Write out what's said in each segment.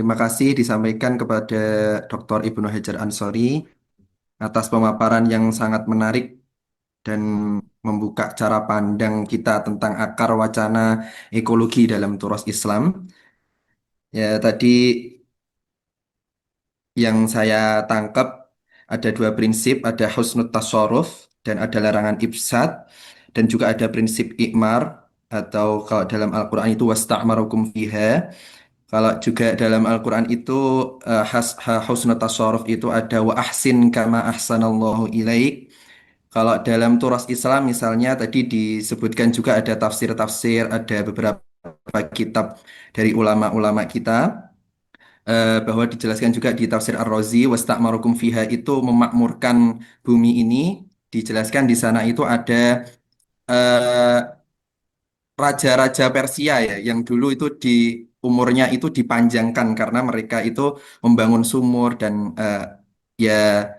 terima kasih disampaikan kepada Dr. Ibnu Hajar Ansori atas pemaparan yang sangat menarik dan membuka cara pandang kita tentang akar wacana ekologi dalam turas Islam. Ya, tadi yang saya tangkap ada dua prinsip, ada husnul tasarruf dan ada larangan ifsad, dan juga ada prinsip ikmar atau kalau dalam Al-Quran itu wasta'marukum fiha. Kalau juga dalam Al-Quran itu husnul tasarruf itu ada wa ahsin kama ahsanallahu ilaik. Kalau dalam turas Islam misalnya tadi disebutkan juga ada tafsir-tafsir, ada beberapa kitab dari ulama-ulama kita bahwa dijelaskan juga di tafsir Ar-Razi wasta'marukum fiha itu memakmurkan bumi ini. Dijelaskan di sana itu ada eh, raja-raja Persia ya yang dulu itu di umurnya itu dipanjangkan karena mereka itu membangun sumur dan ya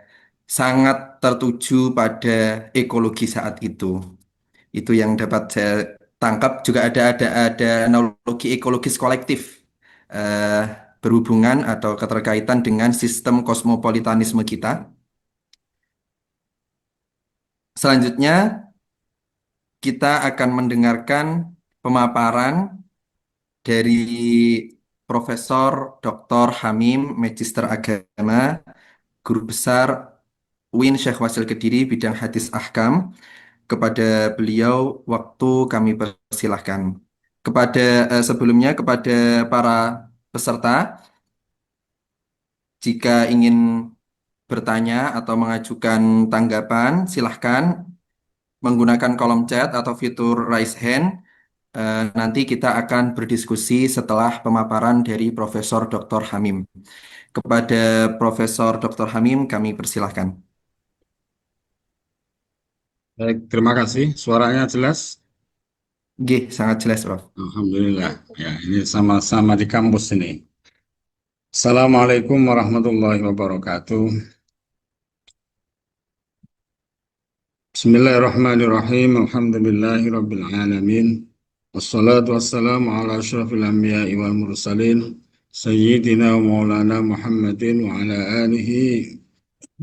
sangat tertuju pada ekologi saat itu. Itu yang dapat saya tangkap juga ada analogi ekologis kolektif eh, berhubungan atau keterkaitan dengan sistem kosmopolitanisme kita. Selanjutnya kita akan mendengarkan pemaparan dari Profesor Dr. Hamim, Magister Agama, Guru Besar UIN Syekh Wasil Kediri bidang hadis ahkam. Kepada beliau waktu kami persilahkan. Kepada sebelumnya kepada para peserta, jika ingin bertanya atau mengajukan tanggapan, silahkan menggunakan kolom chat atau fitur raise hand. Nanti kita akan berdiskusi setelah pemaparan dari Profesor Dr. Hamim. Kepada Profesor Dr. Hamim, kami persilahkan. Baik, terima kasih. Suaranya jelas? G, sangat jelas, Prof. Alhamdulillah. Ya, ini sama-sama di kampus ini. Assalamualaikum warahmatullahi wabarakatuh. Bismillahirrahmanirrahim. Alhamdulillahi rabbil alamin. Wassalatu wassalamu ala asyrafil anbiya'i wal mursalin. Sayyidina wa maulana Muhammadin wa ala alihi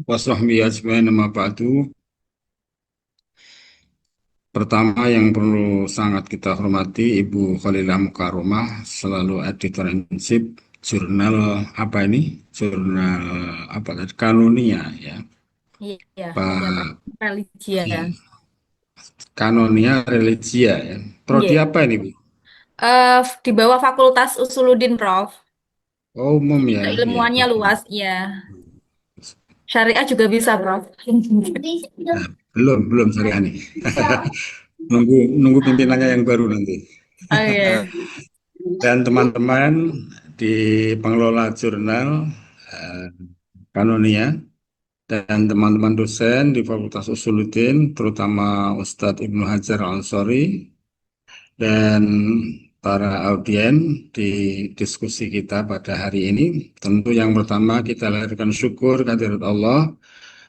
wa sahbihi ajmain amma ba'du. Pertama yang perlu sangat kita hormati Ibu Khalilah Mukaromah selalu editor-in-chief jurnal apa ini? Jurnal apa tadi? Kanonia ya. Iya, ya Prof. Pak Religia. Kanonia Religia ya. Prodi Iya. apa ini, Bu? Di bawah Fakultas Usuluddin, Prof. Oh, umum Jadi ya. Ya, keilmuannya betul. luas, ya. Syariah juga bisa, Prof. Nah, belum syariah nih. Nunggu nunggu pimpinannya yang baru nanti. Oh iya. Dan teman-teman di pengelola jurnal eh, Kanonia dan teman-teman dosen di Fakultas Usuluddin, terutama Ustadz Ibnu Hajar Al-Ansori, dan para audien di diskusi kita pada hari ini. Tentu yang pertama kita lahirkan syukur kehadirat Allah.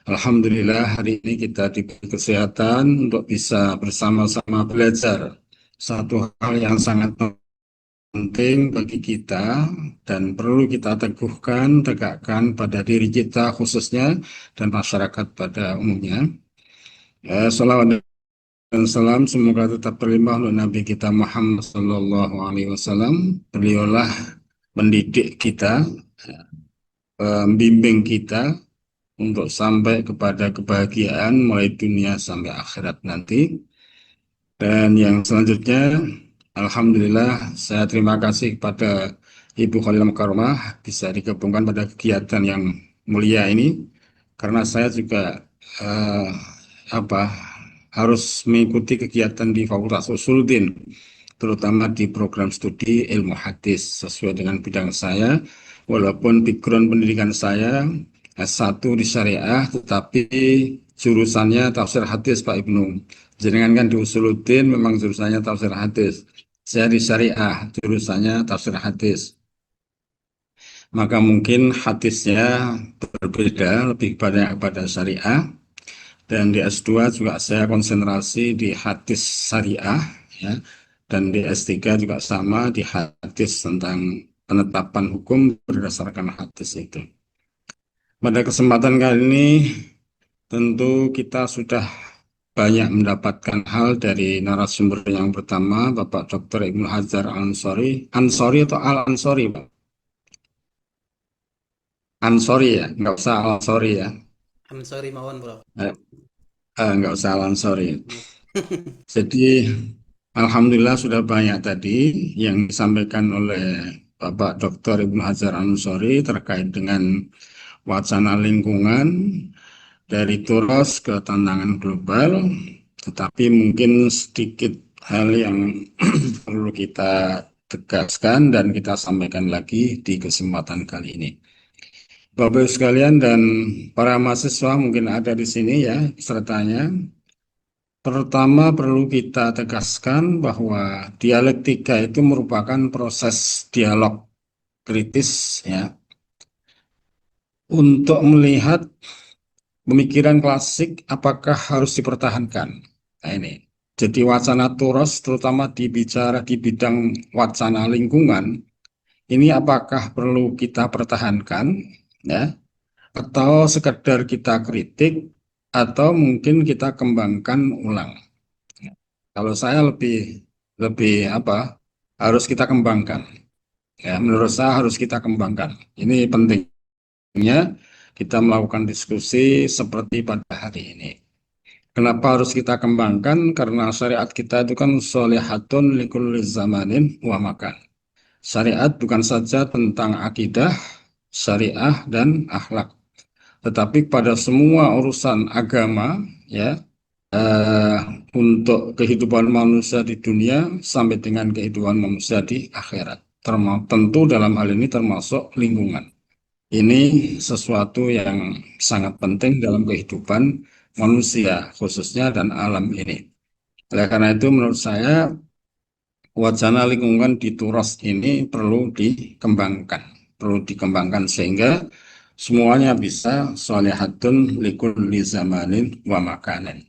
Alhamdulillah hari ini kita diberi kesehatan untuk bisa bersama-sama belajar satu hal yang sangat penting bagi kita dan perlu kita teguhkan, tegakkan pada diri kita khususnya dan masyarakat pada umumnya. Salawat dan salam semoga tetap terlimpah untuk Nabi kita Muhammad Sallallahu Alaihi Wasallam. Beliaulah mendidik kita, membimbing kita untuk sampai kepada kebahagiaan mulai dunia sampai akhirat nanti. Dan yang selanjutnya, Alhamdulillah, saya terima kasih kepada Ibu Khalilah Mukarramah bisa digabungkan pada kegiatan yang mulia ini, karena saya juga eh, apa harus mengikuti kegiatan di Fakultas Usuluddin, terutama di program studi ilmu hadis sesuai dengan bidang saya. Walaupun background pendidikan saya S1 di syariah, tetapi jurusannya tafsir hadis Pak Ibnu. Jenengan kan di Usuluddin memang jurusannya tafsir hadis. Saya di syariah jurusannya tafsir hadis. Maka mungkin hadisnya berbeda, lebih banyak pada syariah. Dan di S2 juga saya konsentrasi di hadis syariah, ya. Dan di S3 juga sama di hadis tentang penetapan hukum berdasarkan hadis itu. Pada kesempatan kali ini tentu kita sudah banyak mendapatkan hal dari narasumber yang pertama, Bapak Dr. Ibnu Hajar Al-Ansori. Ansori atau Al-Ansori, Pak? Ansori ya, nggak usah Al-Ansori ya. I'm sorry mawon bro. Eh, nggak usah Al-Ansori. Jadi, Alhamdulillah sudah banyak tadi yang disampaikan oleh Bapak Dr. Ibnu Hajar Al-Ansori terkait dengan wacana lingkungan dari turos ke tantangan global, tetapi mungkin sedikit hal yang perlu kita tegaskan dan kita sampaikan lagi di kesempatan kali ini. Bapak Ibu sekalian dan para mahasiswa mungkin ada di sini ya pesertanya. Pertama perlu kita tegaskan bahwa dialektika itu merupakan proses dialog kritis ya untuk melihat pemikiran klasik apakah harus dipertahankan. Nah ini. Jadi wacana turos terutama dibicara di bidang wacana lingkungan ini apakah perlu kita pertahankan ya atau sekedar kita kritik atau mungkin kita kembangkan ulang. Kalau saya lebih lebih apa harus kita kembangkan. Ya, menurut saya harus kita kembangkan. Ini pentingnya kita melakukan diskusi seperti pada hari ini. Kenapa harus kita kembangkan? Karena syariat kita itu kan sholihatun likulli zamanin wa makan. Syariat bukan saja tentang akidah, syariah, dan akhlak. Tetapi pada semua urusan agama, ya, eh, untuk kehidupan manusia di dunia sampai dengan kehidupan manusia di akhirat. Tentu dalam hal ini termasuk lingkungan. Ini sesuatu yang sangat penting dalam kehidupan manusia khususnya dan alam ini. Oleh karena itu menurut saya wacana lingkungan di Turas ini perlu dikembangkan sehingga semuanya bisa sholihatun likulli zamanin wa makanin.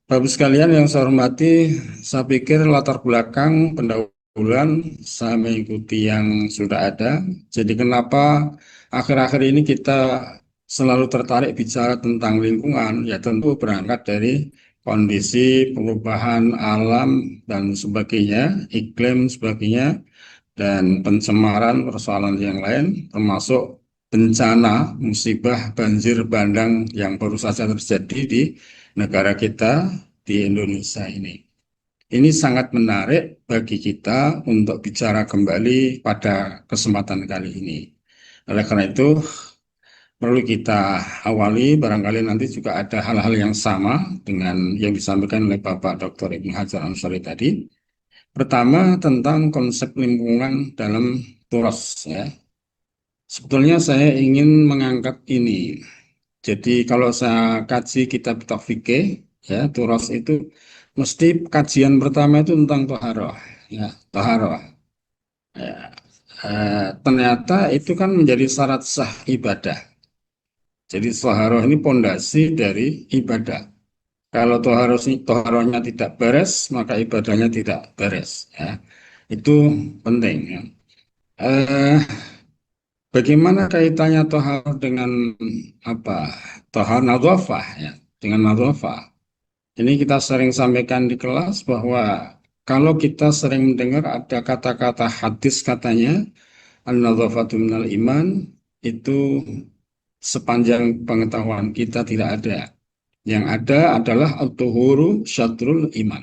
Bapak sekalian yang saya hormati, saya pikir latar belakang pendahuluan saya mengikuti yang sudah ada. Jadi kenapa akhir-akhir ini kita selalu tertarik bicara tentang lingkungan? Ya tentu berangkat dari kondisi perubahan alam dan sebagainya, iklim sebagainya, dan pencemaran persoalan yang lain, termasuk bencana, musibah, banjir bandang yang baru saja terjadi di negara kita di Indonesia ini. Ini sangat menarik bagi kita untuk bicara kembali pada kesempatan kali ini. Oleh karena itu, perlu kita awali, barangkali nanti juga ada hal-hal yang sama dengan yang disampaikan oleh Bapak Dr. Ibnu Hajar Ansori tadi. Pertama, tentang konsep lingkungan dalam turas ya. Sebetulnya saya ingin mengangkat ini. Jadi kalau saya kaji kitab fikih ya, turas itu mesti kajian pertama itu tentang toharoh ya, toharoh. Ya. Ternyata itu kan menjadi syarat sah ibadah. Jadi toharoh ini pondasi dari ibadah. Kalau toharohnya tidak beres, maka ibadahnya tidak beres. Ya. Itu penting. Ya. Eh, Bagaimana kaitannya tohar dengan apa? Tohar nadhafah ya, dengan nadhafah. Ini kita sering sampaikan di kelas bahwa kalau kita sering mendengar ada kata-kata hadis katanya an-nadhafatu minal iman itu sepanjang pengetahuan kita tidak ada. Yang ada adalah at-tuhuru syatrul iman.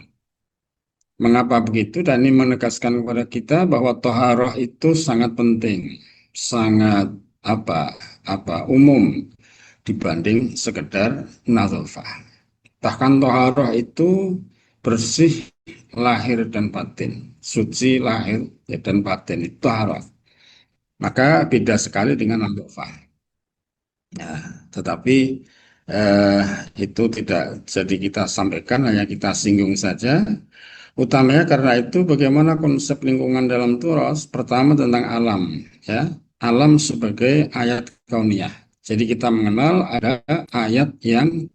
Mengapa begitu? Dan ini menegaskan kepada kita bahwa toharoh itu sangat penting, sangat apa umum dibanding sekedar nazafah. Bahkan toharoh itu bersih lahir dan batin, suci lahir dan batin itu toharoh. Maka beda sekali dengan nazafah. Nah, tetapi eh, itu tidak jadi kita sampaikan, hanya kita singgung saja. Utamanya karena itu bagaimana konsep lingkungan dalam Turas, pertama tentang alam, ya, alam sebagai ayat kauniyah. Jadi kita mengenal ada ayat yang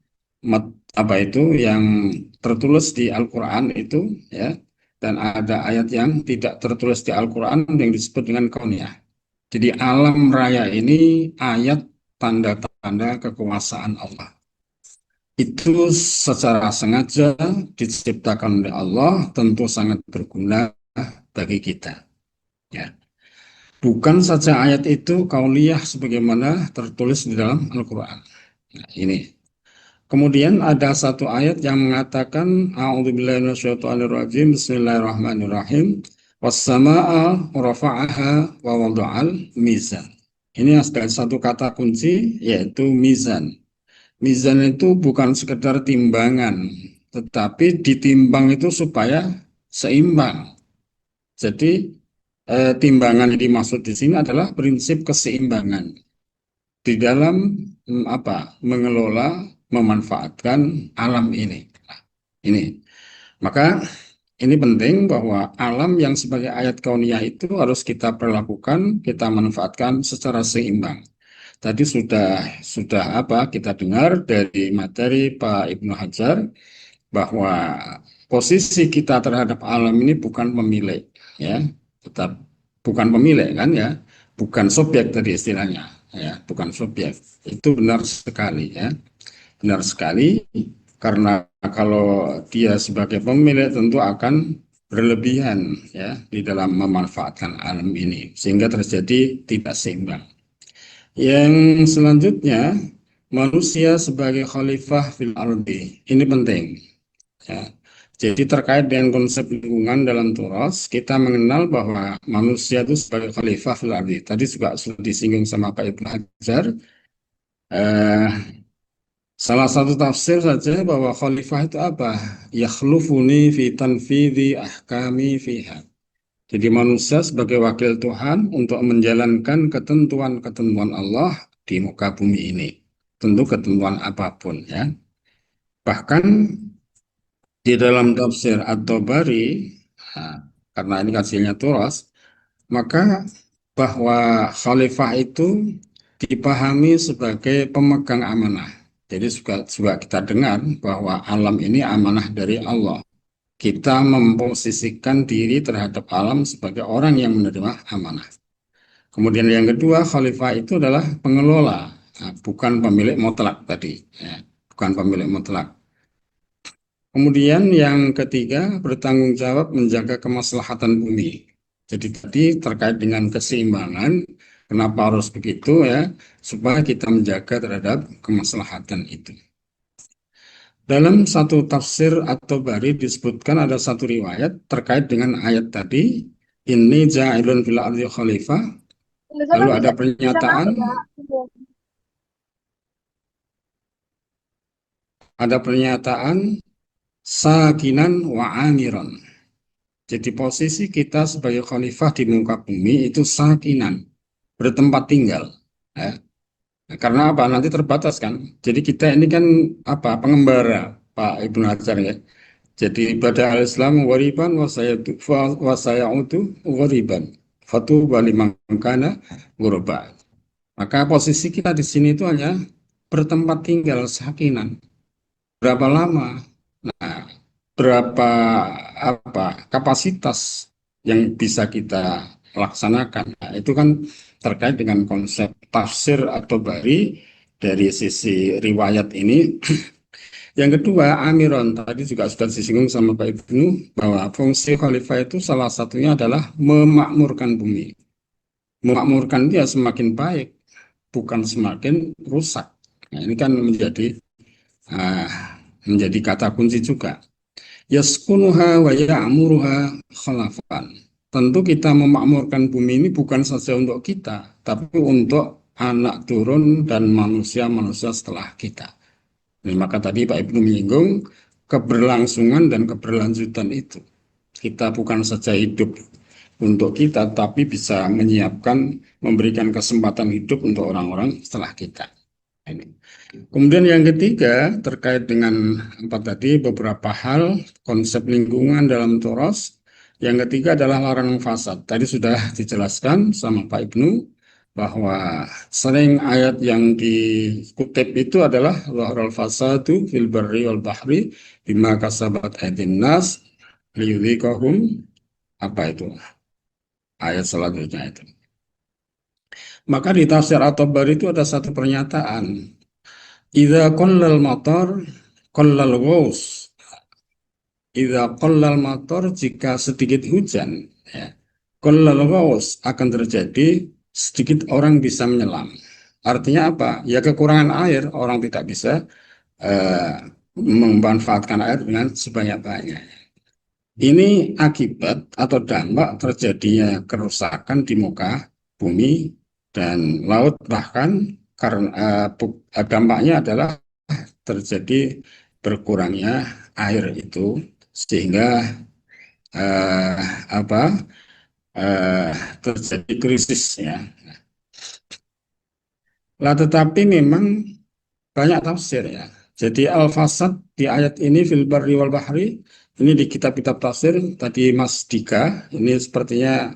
apa itu yang tertulis di Al-Quran itu, ya, dan ada ayat yang tidak tertulis di Al-Quran yang disebut dengan kauniyah. Jadi alam raya ini ayat tanda-tanda kekuasaan Allah. Itu secara sengaja diciptakan oleh Allah, tentu sangat berguna bagi kita. Ya. Bukan saja ayat itu kauliyah sebagaimana tertulis di dalam Al-Quran. Nah, ini. Kemudian ada satu ayat yang mengatakan A'udzubillahi minasyaitonirrajim Bismillahirrahmanirrahim Was-samaa'a rafa'aha wa wada'al mizan. Ini ada satu kata kunci yaitu mizan. Mizan itu bukan sekedar timbangan, tetapi ditimbang itu supaya seimbang. Jadi timbangan yang dimaksud di sini adalah prinsip keseimbangan di dalam mengelola, memanfaatkan alam ini. Nah, ini. Maka ini penting bahwa alam yang sebagai ayat kauniyah itu harus kita perlakukan, kita manfaatkan secara seimbang. Tadi sudah kita dengar dari materi Pak Ibnu Hajar bahwa posisi kita terhadap alam ini bukan pemilik, ya, tetap bukan pemilik kan ya, bukan subjek tadi istilahnya, ya, bukan subjek. Itu benar sekali ya, benar sekali karena kalau dia sebagai pemilik tentu akan berlebihan ya di dalam memanfaatkan alam ini sehingga terjadi tidak seimbang. Yang selanjutnya, manusia sebagai khalifah fil ardi. Ini penting. Ya. Jadi terkait dengan konsep lingkungan dalam Turas, kita mengenal bahwa manusia itu sebagai khalifah fil ardi. Tadi juga sudah disinggung sama Pak Ibnu Hajar. Eh, Salah satu tafsir saja bahwa khalifah itu apa? Yakhlufuni fi tanfidhi ahkami fiha. Jadi manusia sebagai wakil Tuhan untuk menjalankan ketentuan-ketentuan Allah di muka bumi ini. Tentu ketentuan apapun ya. Bahkan di dalam tafsir At-Tabari, nah, karena ini hasilnya Turas, maka bahwa khalifah itu dipahami sebagai pemegang amanah. Jadi juga kita dengar bahwa alam ini amanah dari Allah. Kita memposisikan diri terhadap alam sebagai orang yang menerima amanah. Kemudian yang kedua, khalifah itu adalah pengelola, nah, bukan pemilik mutlak tadi, ya, bukan pemilik mutlak. Kemudian yang ketiga, bertanggung jawab menjaga kemaslahatan bumi. Jadi tadi terkait dengan keseimbangan, kenapa harus begitu ya, supaya kita menjaga terhadap kemaslahatan itu. Dalam satu tafsir At-Tabari disebutkan ada satu riwayat terkait dengan ayat tadi, ini ja'ilun fil ardi khalifah. Lalu ada pernyataan sakinan wa amiron. Jadi posisi kita sebagai khalifah di muka bumi itu sakinan, bertempat tinggal. Ya. Karena apa? Nanti terbatas kan. Jadi kita ini kan pengembara Pak Ibnu Hajar ya. Jadi pada al-Islam wariban wasayautu wariban. Fatu liman kana ghurba. Maka posisi kita di sini itu hanya bertempat tinggal sakinan. Berapa lama? Nah, berapa kapasitas yang bisa kita laksanakan? Nah, itu kan terkait dengan konsep tafsir atau bari dari sisi riwayat ini. Yang kedua, amiron tadi juga sudah disinggung sama Pak Ibnu bahwa fungsi khalifah itu salah satunya adalah memakmurkan bumi. Memakmurkan dia semakin baik, bukan semakin rusak. Nah, ini kan menjadi kata kunci juga. Yaskunuha wa ya'muruha khalafan. Tentu kita memakmurkan bumi ini bukan saja untuk kita, tapi untuk anak turun dan manusia-manusia setelah kita. Nah, maka tadi Pak Ibnu menyinggung keberlangsungan dan keberlanjutan itu. Kita bukan saja hidup untuk kita, tapi bisa menyiapkan, memberikan kesempatan hidup untuk orang-orang setelah kita. Ini. Kemudian yang ketiga terkait dengan beberapa hal konsep lingkungan dalam Toros. Yang ketiga adalah larangan fasad. Tadi sudah dijelaskan sama Pak Ibnu bahwa sering ayat yang dikutip itu adalah zaharal fasadu fil barri wal bahri bima kasabat aydin nas liyudhiqahum, apa itu ayat selanjutnya itu. Maka di tafsir At-Tabari itu ada satu pernyataan, idza qallal matar qallal ghaus. Idza qallal matar, jika sedikit hujan, ya, qallal ghaus, akan terjadi sedikit orang bisa menyelam. Artinya apa? Ya kekurangan air, orang tidak bisa eh, memanfaatkan air dengan sebanyak-banyaknya. Ini akibat atau dampak terjadinya kerusakan di muka bumi dan laut, bahkan karena dampaknya adalah terjadi berkurangnya air itu, sehingga eh, apa eh, terjadi krisis, ya. Lah tetapi memang banyak tafsir, ya. Jadi al-fasad di ayat ini fil barri wal bahri, ini di kitab-kitab tafsir tadi Mas Dika ini sepertinya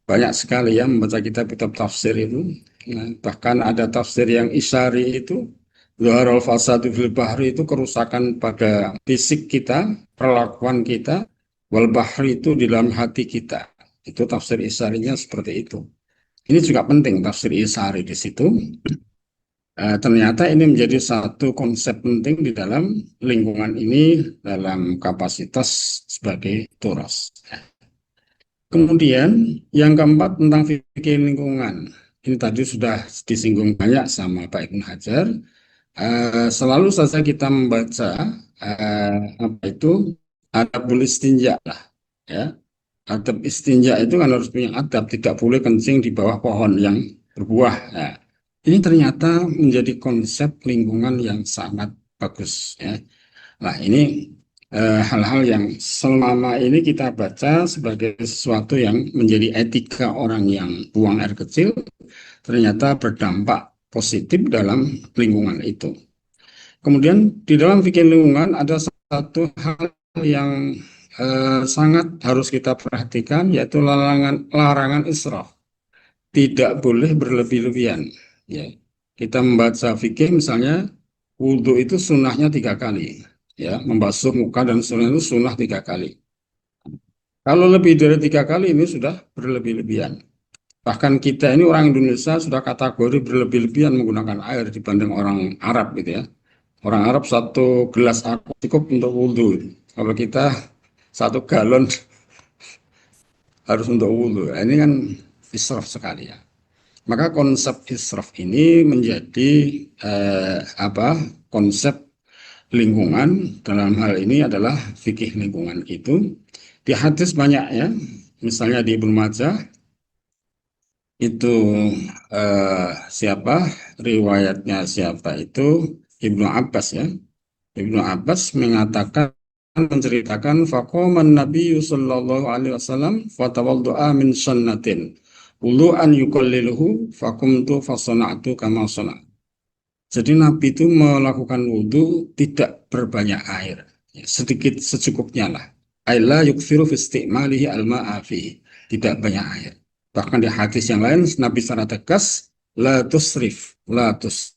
banyak sekali ya membaca kitab-kitab tafsir itu. Nah, bahkan ada tafsir yang isyari itu, Zuharul fasadu fil bahri, itu kerusakan pada fisik kita, perlakuan kita, wal bahri itu di dalam hati kita. Itu tafsir isyarinya seperti itu. Ini juga penting tafsir isyari di situ. Ternyata ini menjadi satu konsep penting di dalam lingkungan ini, dalam kapasitas sebagai turas. Kemudian yang keempat tentang fikih lingkungan. Ini tadi sudah disinggung banyak sama Pak Ibnu Hajar. Selalu saja kita membaca apa itu adabul istinja lah, ya. Adab istinja itu kan harus punya adab, tidak boleh kencing di bawah pohon yang berbuah. Ya. Ini ternyata menjadi konsep lingkungan yang sangat bagus, ya. Nah, ini hal-hal yang selama ini kita baca sebagai sesuatu yang menjadi etika orang yang buang air kecil, ternyata berdampak positif dalam lingkungan itu. Kemudian di dalam fikih lingkungan ada satu hal yang sangat harus kita perhatikan, yaitu larangan israf. Tidak boleh berlebih-lebihan. Ya. Kita membaca fikih misalnya, wudhu itu sunnahnya 3 kali. Ya, membasuh muka dan sunnah itu sunnah 3 kali. Kalau lebih dari 3 kali ini sudah berlebih-lebihan. Bahkan kita ini orang Indonesia sudah kategori berlebih-lebihan menggunakan air dibanding orang Arab gitu ya. Orang Arab 1 gelas air cukup untuk wudhu. Kalau kita 1 galon harus untuk wudhu. Ini kan israf sekali, ya. Maka konsep israf ini menjadi konsep lingkungan, dalam hal ini adalah fikih lingkungan itu. Di hadis banyak, ya. Misalnya di Ibnu Majah itu siapa riwayatnya, siapa itu Ibnu Abbas, ya. Ibnu Abbas mengatakan, menceritakan, faqaman Nabi sallallahu alaihi wasallam fatawaddu'a min sunnatin wudu'an yuqalliluhu faqumtu fasana'tu kama sana'. Jadi Nabi itu melakukan wudhu tidak berbanyak air, ya, sedikit secukupnya lah. Aila yukfiru fi isti'malihi al-ma'a fihi, tidak banyak air. Bahkan di hadis yang lain Nabi secara tegas, la tusrif, la tus.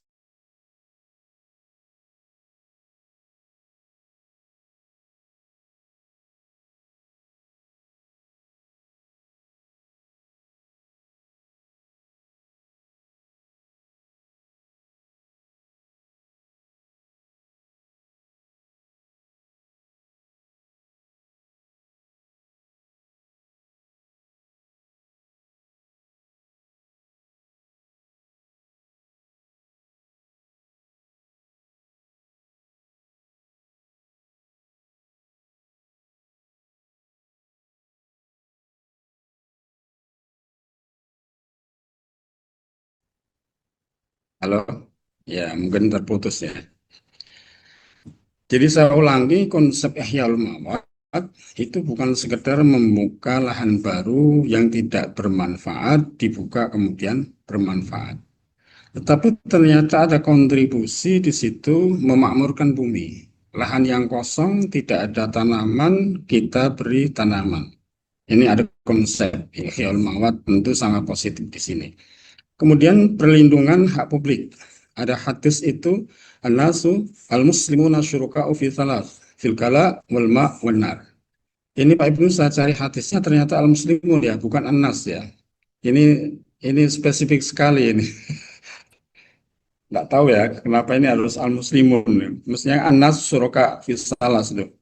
Halo, ya mungkin terputus, ya. Jadi saya ulangi, konsep Ihya Ulumawat itu bukan sekedar membuka lahan baru yang tidak bermanfaat, dibuka kemudian bermanfaat. Tetapi ternyata ada kontribusi di situ memakmurkan bumi. Lahan yang kosong, tidak ada tanaman, kita beri tanaman. Ini ada konsep Ihya Ulumawat, tentu sangat positif di sini. Kemudian perlindungan hak publik. Ada hadis itu, an-nasu al-muslimuna syuraka'u fi thalath, fil kala wal ma' wan nar. Ini Pak Ibnu, saya cari hadisnya ternyata al-muslimun ya, bukan an-nas ya. Ini ini spesifik sekali ini. Nggak tahu ya kenapa ini harus al-muslimun. Mestinya an-nas suraka fisalas itu.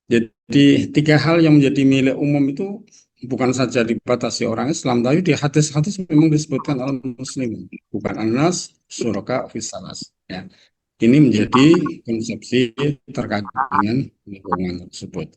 Jadi tiga hal yang menjadi milik umum itu bukan saja dibatasi orang Islam, tapi di hadis-hadis memang disebutkan al-muslimun, bukan an-nas suraka fisalas. Ya. Ini menjadi konsepsi terkait dengan lingkungan tersebut.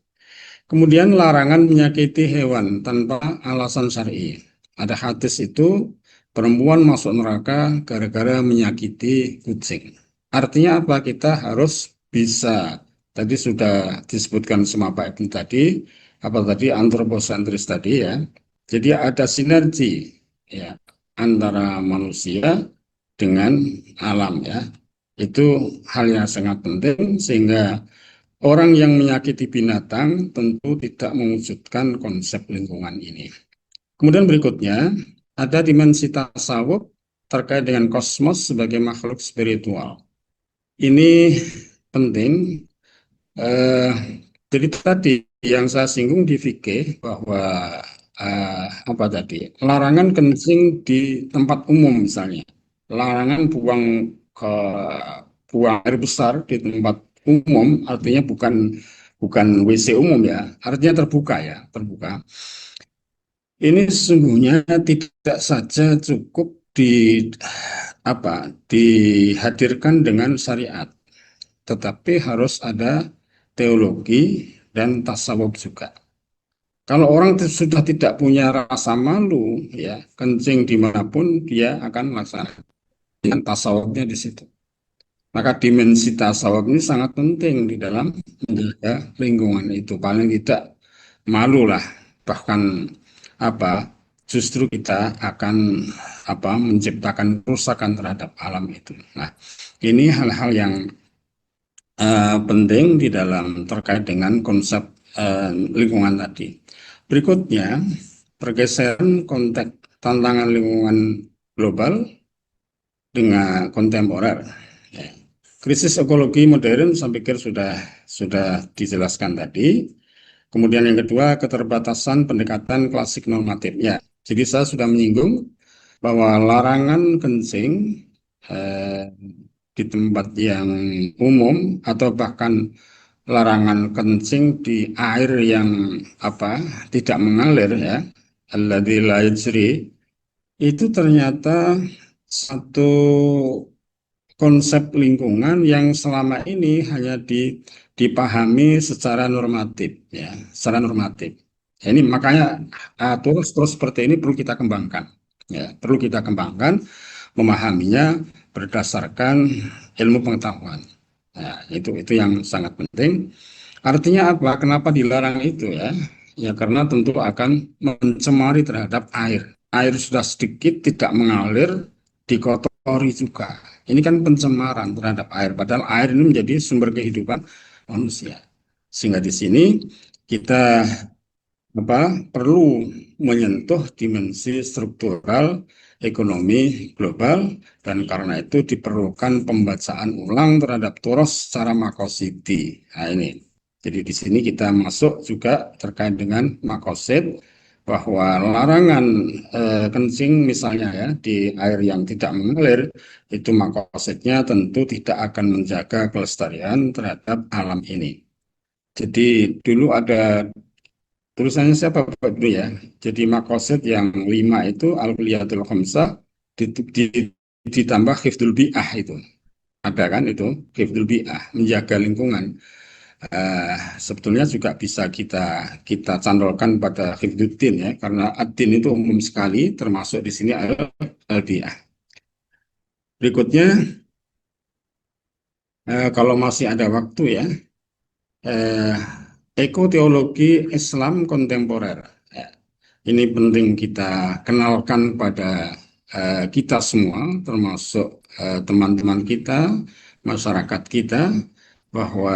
Kemudian larangan menyakiti hewan tanpa alasan syar'i. Ada hadis itu perempuan masuk neraka gara-gara menyakiti kucing. Artinya apa? Kita harus bisa. Tadi sudah disebutkan sama Pak Ibnu tadi, apa tadi antroposentris tadi ya. Jadi ada sinergi ya antara manusia dengan alam ya. Itu hal yang sangat penting sehingga orang yang menyakiti binatang tentu tidak mewujudkan konsep lingkungan ini. Kemudian berikutnya, ada dimensi tasawuf terkait dengan kosmos sebagai makhluk spiritual. Ini penting. Eh, jadi tadi yang saya singgung di fikih bahwa apa tadi? Larangan kencing di tempat umum misalnya. Larangan ke buang air besar di tempat umum artinya bukan bukan WC umum ya, artinya terbuka ya, terbuka. Ini sesungguhnya tidak saja cukup dihadirkan dengan syariat, tetapi harus ada teologi dan tasawuf juga. Kalau orang sudah tidak punya rasa malu, ya kencing dimanapun dia akan melaksanakan tasawufnya di situ. Maka dimensi tasawuf ini sangat penting di dalam menjaga lingkungan itu. Paling tidak malu lah, bahkan apa justru kita akan menciptakan kerusakan terhadap alam itu. Nah, ini hal-hal yang penting di dalam terkait dengan konsep lingkungan tadi. Berikutnya, pergeseran konteks tantangan lingkungan global dengan kontemporer. Ya. Krisis ekologi modern saya pikir sudah dijelaskan tadi. Kemudian yang kedua, keterbatasan pendekatan klasik normatif. Ya, jadi saya sudah menyinggung bahwa larangan kencing eh, di tempat yang umum atau bahkan larangan kencing di air yang tidak mengalir ya, alladzi la yajri, itu ternyata satu konsep lingkungan yang selama ini hanya dipahami secara normatif ya, secara normatif. Ya, ini makanya terus seperti ini perlu kita kembangkan ya, perlu kita kembangkan memahaminya berdasarkan ilmu pengetahuan. Nah, itu yang sangat penting. Artinya apa? Kenapa dilarang itu ya? Ya karena tentu akan mencemari terhadap air. Air sudah sedikit tidak mengalir, dikotori juga. Ini kan pencemaran terhadap air. Padahal air ini menjadi sumber kehidupan manusia. Sehingga di sini kita perlu menyentuh dimensi struktural ekonomi global dan karena itu diperlukan pembacaan ulang terhadap Turos secara makosidi. Nah ini, jadi di sini kita masuk juga terkait dengan makosid bahwa larangan kencing misalnya ya di air yang tidak mengalir itu makosidnya tentu tidak akan menjaga kelestarian terhadap alam ini. Jadi dulu ada tulisannya siapa Bapak Ibnu ya? Jadi makosid yang 5 itu al-kuliyatul khamsah ditambah hifdzul bi'ah itu. Ada kan itu hifdzul bi'ah, menjaga lingkungan. Sebetulnya juga bisa kita kita candolkan pada hifdzuddin ya, karena ad-din itu umum sekali termasuk di sini al-bi'ah. Berikutnya kalau masih ada waktu ya, eh, ekoteologi Islam kontemporer. Ya, ini penting kita kenalkan pada kita semua, termasuk teman-teman kita, masyarakat kita, bahwa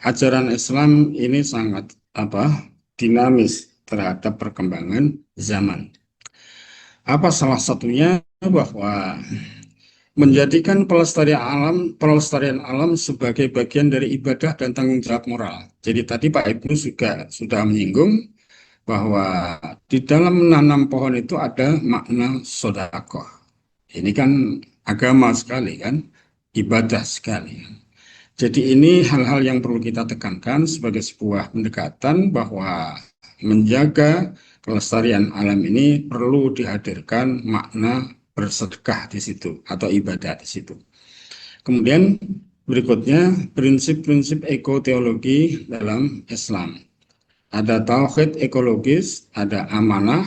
ajaran Islam ini sangat dinamis terhadap perkembangan zaman. Apa salah satunya bahwa menjadikan pelestarian alam sebagai bagian dari ibadah dan tanggung jawab moral. Jadi tadi Pak Ibnu juga sudah menyinggung bahwa di dalam menanam pohon itu ada makna sodakoh. Ini kan agama sekali kan, ibadah sekali. Jadi ini hal-hal yang perlu kita tekankan sebagai sebuah pendekatan bahwa menjaga kelestarian alam ini perlu dihadirkan makna bersedekah di situ atau ibadah di situ. Kemudian berikutnya prinsip-prinsip ekoteologi dalam Islam. Ada tauhid ekologis, ada amanah,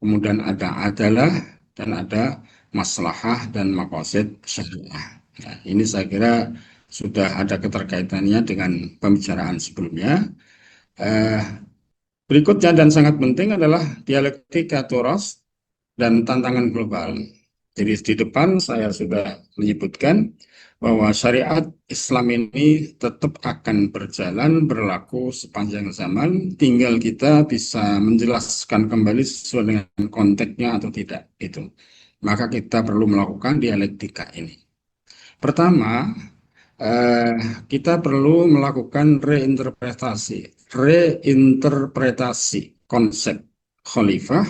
kemudian ada adalah, dan ada maslahah dan maqasid syariah. Nah, ini saya kira sudah ada keterkaitannya dengan pembicaraan sebelumnya. Eh, Berikutnya dan sangat penting adalah dialektika Toros dan tantangan global. Jadi di depan saya sudah menyebutkan bahwa syariat Islam ini tetap akan berjalan berlaku sepanjang zaman, tinggal kita bisa menjelaskan kembali sesuai dengan konteksnya atau tidak itu. Maka kita perlu melakukan dialektika ini. Pertama, eh, kita perlu melakukan reinterpretasi konsep khalifah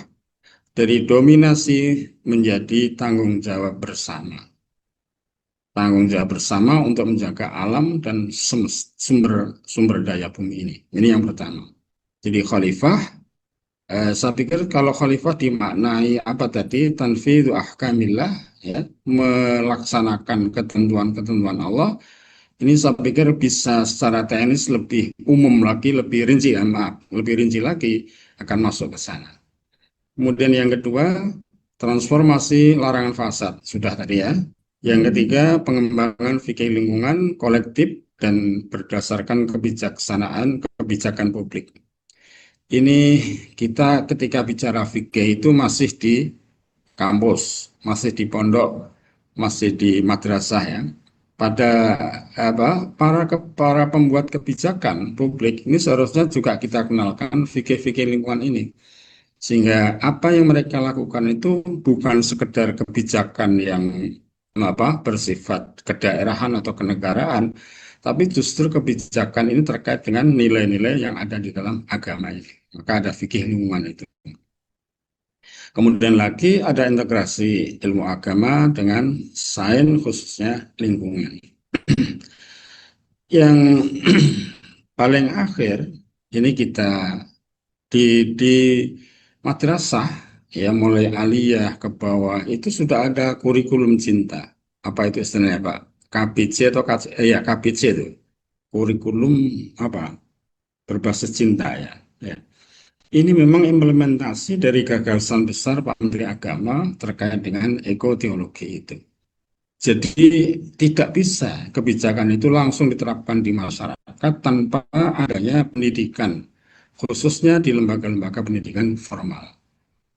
dari dominasi menjadi tanggung jawab bersama. Tanggung jawab bersama untuk menjaga alam dan sumber daya bumi ini. Ini yang pertama. Jadi khalifah, saya pikir kalau khalifah dimaknai apa tadi? Tanfidhu ahkamillah, ya, melaksanakan ketentuan-ketentuan Allah. Ini saya pikir bisa secara teknis lebih umum lagi, lebih rinci, lebih rinci lagi akan masuk ke sana. Kemudian yang kedua, transformasi larangan fasad, sudah tadi ya. Yang ketiga, pengembangan fikih lingkungan kolektif dan berdasarkan kebijakan publik. Ini kita ketika bicara fikih itu masih di kampus, masih di pondok, masih di madrasah ya. Pada para pembuat kebijakan publik ini seharusnya juga kita kenalkan fikih-fikih lingkungan ini. Sehingga apa yang mereka lakukan itu bukan sekedar kebijakan yang bersifat kedaerahan atau kenegaraan, tapi justru kebijakan ini terkait dengan nilai-nilai yang ada di dalam agama ini. Maka ada fikih lingkungan itu. Kemudian lagi ada integrasi ilmu agama dengan sains khususnya lingkungan. Yang paling akhir ini kita di madrasah ya mulai aliyah ke bawah itu sudah ada kurikulum cinta. Apa itu istilahnya Pak? KBC atau ya KBC itu. Kurikulum apa? Berbasis cinta ya. Ya. Ini memang implementasi dari gagasan besar Pak Menteri Agama terkait dengan ekoteologi itu. Jadi tidak bisa kebijakan itu langsung diterapkan di masyarakat tanpa adanya pendidikan, khususnya di lembaga-lembaga pendidikan formal.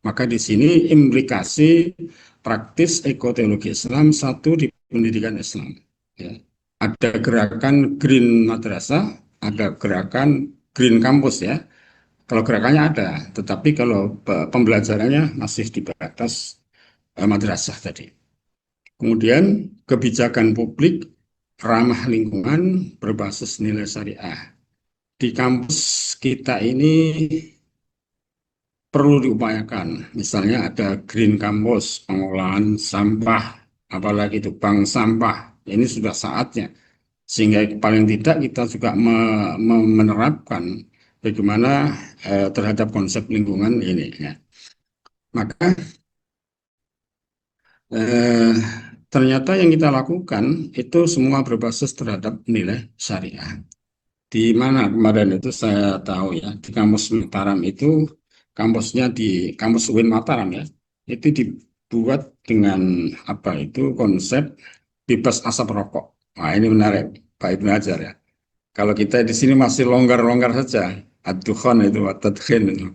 Maka di sini implikasi praktis ekoteologi Islam satu di pendidikan Islam. Ya. Ada gerakan Green Madrasah, ada gerakan Green Campus ya. Kalau gerakannya ada, tetapi kalau pembelajarannya masih di batas madrasah tadi. Kemudian kebijakan publik ramah lingkungan berbasis nilai syariah. Di kampus kita ini perlu diupayakan. Misalnya ada Green Campus, pengolahan sampah, apalagi itu bank sampah. Ini sudah saatnya. Sehingga paling tidak kita juga menerapkan bagaimana terhadap konsep lingkungan ini. Ya. Maka ternyata yang kita lakukan itu semua berbasis terhadap nilai syariah. Di mana kemarin itu saya tahu ya, di kampus Mataram itu, kampusnya di kampus UIN Mataram ya, itu dibuat dengan apa itu konsep bebas asap rokok. Nah ini menarik, Pak Ibnu Hajar ya. Kalau kita di sini masih longgar-longgar saja, ad-dukhan itu, at-tadkhin itu.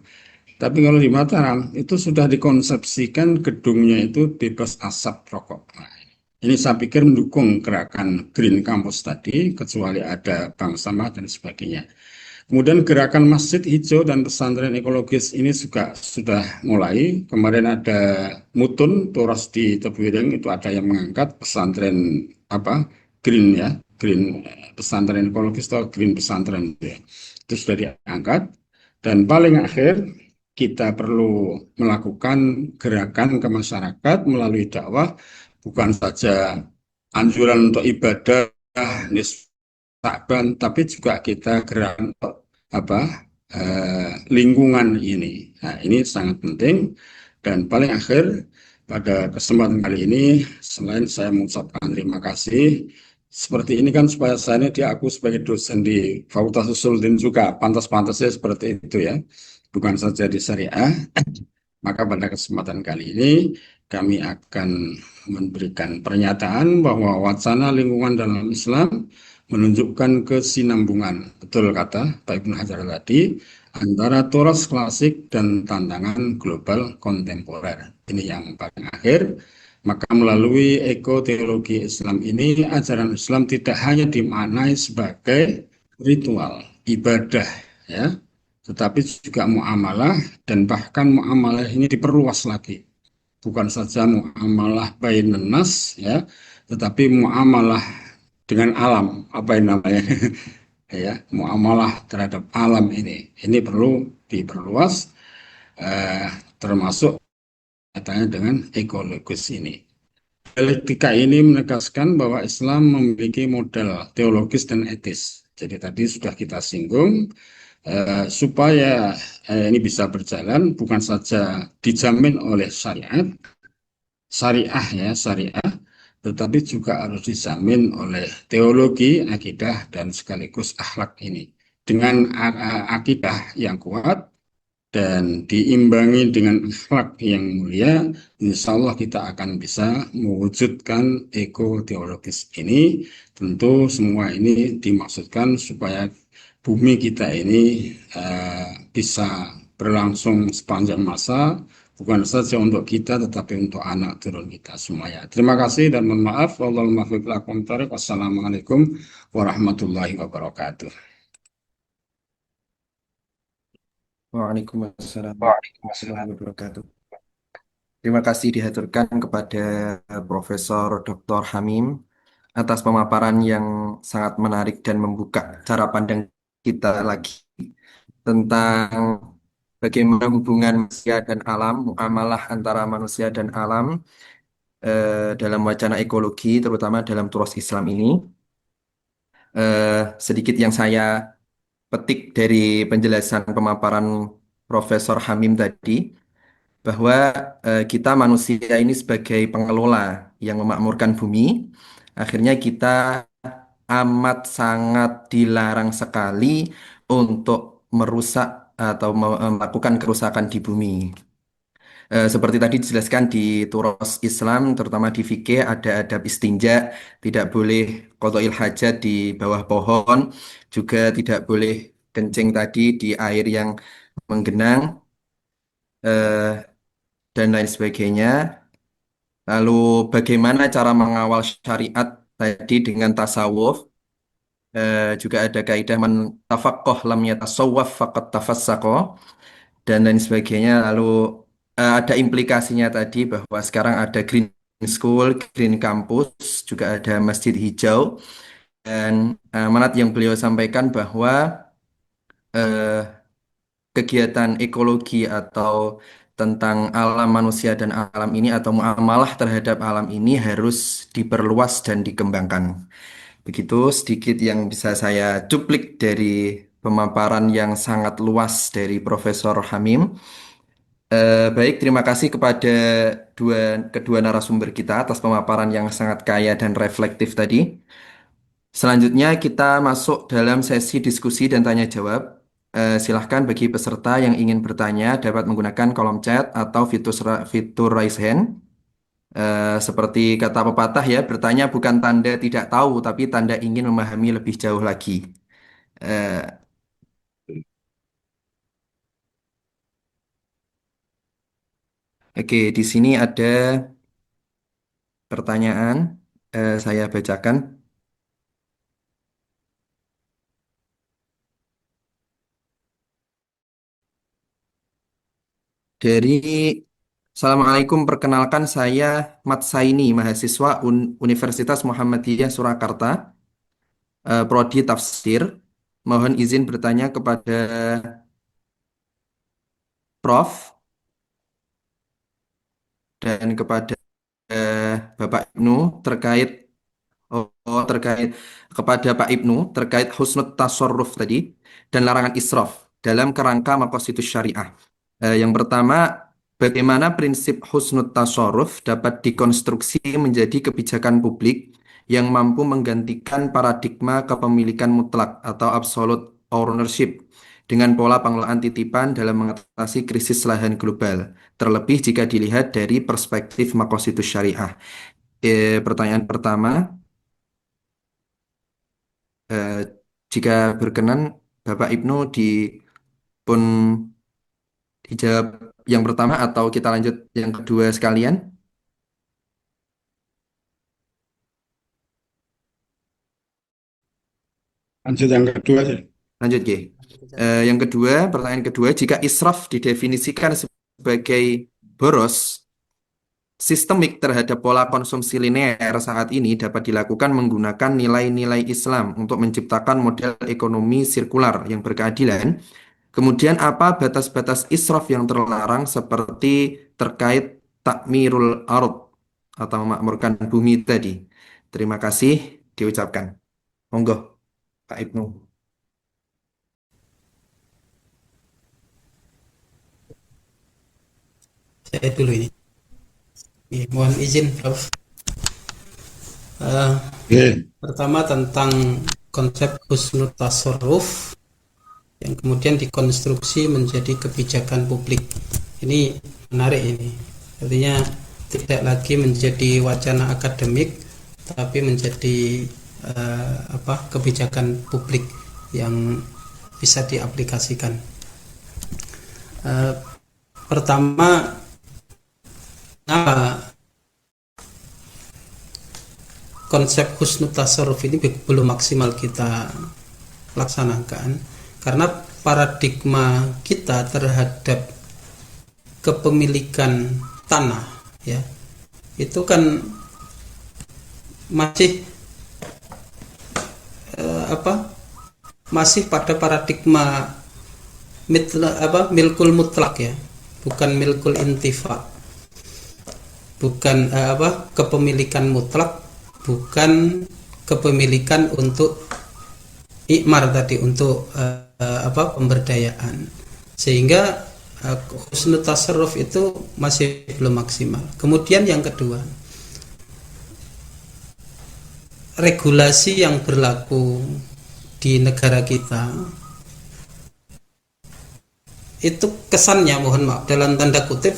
Tapi kalau di Mataram itu sudah dikonsepsikan gedungnya itu bebas asap rokok. Nah, ini saya pikir mendukung gerakan Green Campus tadi, kecuali ada bank sampah dan sebagainya. Kemudian gerakan masjid hijau dan pesantren ekologis ini juga sudah mulai. Kemarin ada Mutun, Toras di Tebuireng itu ada yang mengangkat pesantren apa green ya, green pesantren ekologis atau green pesantren ya. Itu sudah diangkat. Dan paling akhir kita perlu melakukan gerakan ke masyarakat melalui dakwah, bukan saja anjuran untuk ibadah Takban, tapi juga kita gerak untuk apa lingkungan ini. Nah, ini sangat penting. Dan paling akhir pada kesempatan kali ini, selain saya mengucapkan terima kasih, seperti ini kan supaya saya ini diaku sebagai dosen di Fakultas Usuluddin juga pantas-pantasnya seperti itu ya, bukan saja di syariah. Maka pada kesempatan kali ini kami akan memberikan pernyataan bahwa wacana lingkungan dalam Islam menunjukkan kesinambungan, betul kata Pak Ibnu Hajar tadi, antara Toras klasik dan tantangan global kontemporer. Ini yang paling akhir. Maka melalui ekoteologi Islam ini, ajaran Islam tidak hanya dimaknai sebagai ritual, ibadah, ya, tetapi juga muamalah dan bahkan muamalah ini diperluas lagi. Bukan saja muamalah bainan nas ya, tetapi muamalah dengan alam, apa yang namanya ya, muamalah terhadap alam ini perlu diperluas eh, termasuk katanya dengan ekologis ini. Dialektika ini menegaskan bahwa Islam memiliki model teologis dan etis. Jadi tadi sudah kita singgung, supaya ini bisa berjalan bukan saja dijamin oleh syariah ya, syariah, tetapi juga harus dijamin oleh teologi, akidah, dan sekaligus akhlak ini. Dengan akidah yang kuat dan diimbangi dengan akhlak yang mulia, insya Allah kita akan bisa mewujudkan eko teologis ini. Tentu semua ini dimaksudkan supaya bumi kita ini bisa berlangsung sepanjang masa, bukan saja untuk kita, tetapi untuk anak turun kita semuanya. Terima kasih dan mohon maaf. Wassalamualaikum warahmatullahi wabarakatuh. Waalaikumsalam warahmatullahi wabarakatuh. Terima kasih dihaturkan kepada Profesor Dr. Hamim atas pemaparan yang sangat menarik dan membuka cara pandang kita lagi tentang bagaimana hubungan manusia dan alam, muamalah antara manusia dan alam dalam wacana ekologi, terutama dalam turos Islam ini. Sedikit yang saya petik dari penjelasan pemaparan Profesor Hamim tadi, bahwa kita manusia ini sebagai pengelola yang memakmurkan bumi, akhirnya kita amat sangat dilarang sekali untuk merusak atau melakukan kerusakan di bumi. Seperti tadi dijelaskan di turos Islam, terutama di fikih ada adab istinja, tidak boleh qodhoil hajat di bawah pohon, juga tidak boleh kencing tadi di air yang menggenang, eh, dan lain sebagainya. Lalu bagaimana cara mengawal syariat tadi dengan tasawuf? Juga ada kaidah man tafaqqah lam yatasawwaf faqad tafassaqa dan lain sebagainya. Lalu ada implikasinya tadi bahwa sekarang ada green school, green campus, juga ada masjid hijau dan amanat yang beliau sampaikan bahwa eh, kegiatan ekologi atau tentang alam manusia dan alam ini atau muamalah terhadap alam ini harus diperluas dan dikembangkan. Begitu sedikit yang bisa saya cuplik dari pemaparan yang sangat luas dari Profesor Hamim. Baik, terima kasih kepada kedua narasumber kita atas pemaparan yang sangat kaya dan reflektif tadi. Selanjutnya kita masuk dalam sesi diskusi dan tanya jawab. Silahkan bagi peserta yang ingin bertanya dapat menggunakan kolom chat atau fitur raise hand. Seperti kata pepatah ya, bertanya bukan tanda tidak tahu, tapi tanda ingin memahami lebih jauh lagi. Eh, oke, di sini ada pertanyaan. Saya bacakan. Dari Assalamualaikum, perkenalkan saya Mat Saini, mahasiswa Universitas Muhammadiyah Surakarta, Prodi Tafsir. Mohon izin bertanya kepada Prof. dan kepada Bapak Ibnu terkait terkait kepada Pak Ibnu terkait husnul tasarruf tadi dan larangan israf dalam kerangka maqasidus syariah. Yang pertama, bagaimana prinsip husnul tasarruf dapat dikonstruksi menjadi kebijakan publik yang mampu menggantikan paradigma kepemilikan mutlak atau absolute ownership dengan pola pengelolaan titipan dalam mengatasi krisis lahan global, terlebih jika dilihat dari perspektif maqasidus syariah. Pertanyaan pertama, Eh, jika berkenan, Bapak Ibnu pun dijawab yang pertama atau kita lanjut yang kedua sekalian? Lanjut yang kedua aja. Lanjut, G. Yang kedua, pertanyaan kedua, jika israf didefinisikan sebagai boros sistemik terhadap pola konsumsi linear saat ini dapat dilakukan menggunakan nilai-nilai Islam untuk menciptakan model ekonomi sirkular yang berkeadilan. Kemudian apa batas-batas israf yang terlarang seperti terkait takmirul ard atau memakmurkan bumi tadi? Terima kasih diucapkan. Monggo, Pak Ibnu. Saya dulu ini. Mohon izin, Prof. Oke. Pertama tentang konsep husnul tasarruf yang kemudian dikonstruksi menjadi kebijakan publik. Ini menarik ini. Artinya tidak lagi menjadi wacana akademik, tapi menjadi kebijakan publik yang bisa diaplikasikan. Pertama, konsep husnul tasarruf ini belum maksimal kita laksanakan karena paradigma kita terhadap kepemilikan tanah ya itu kan masih masih pada paradigma milkul mutlak ya, bukan milkul intifa, bukan kepemilikan mutlak, bukan kepemilikan untuk ikmar tadi, untuk pemberdayaan, sehingga husnul tasarruf itu masih belum maksimal. Kemudian yang kedua, regulasi yang berlaku di negara kita itu kesannya, mohon maaf dalam tanda kutip,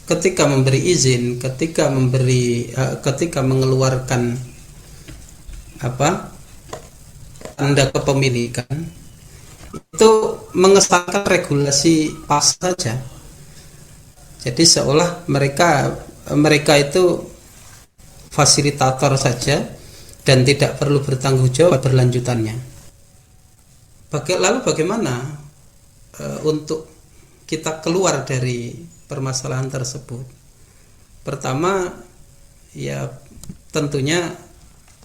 ketika memberi izin, ketika mengeluarkan tanda kepemilikan itu mengesahkan regulasi pas saja. Jadi seolah mereka itu fasilitator saja dan tidak perlu bertanggung jawab berlanjutannya. Lalu bagaimana untuk kita keluar dari permasalahan tersebut? Pertama, ya tentunya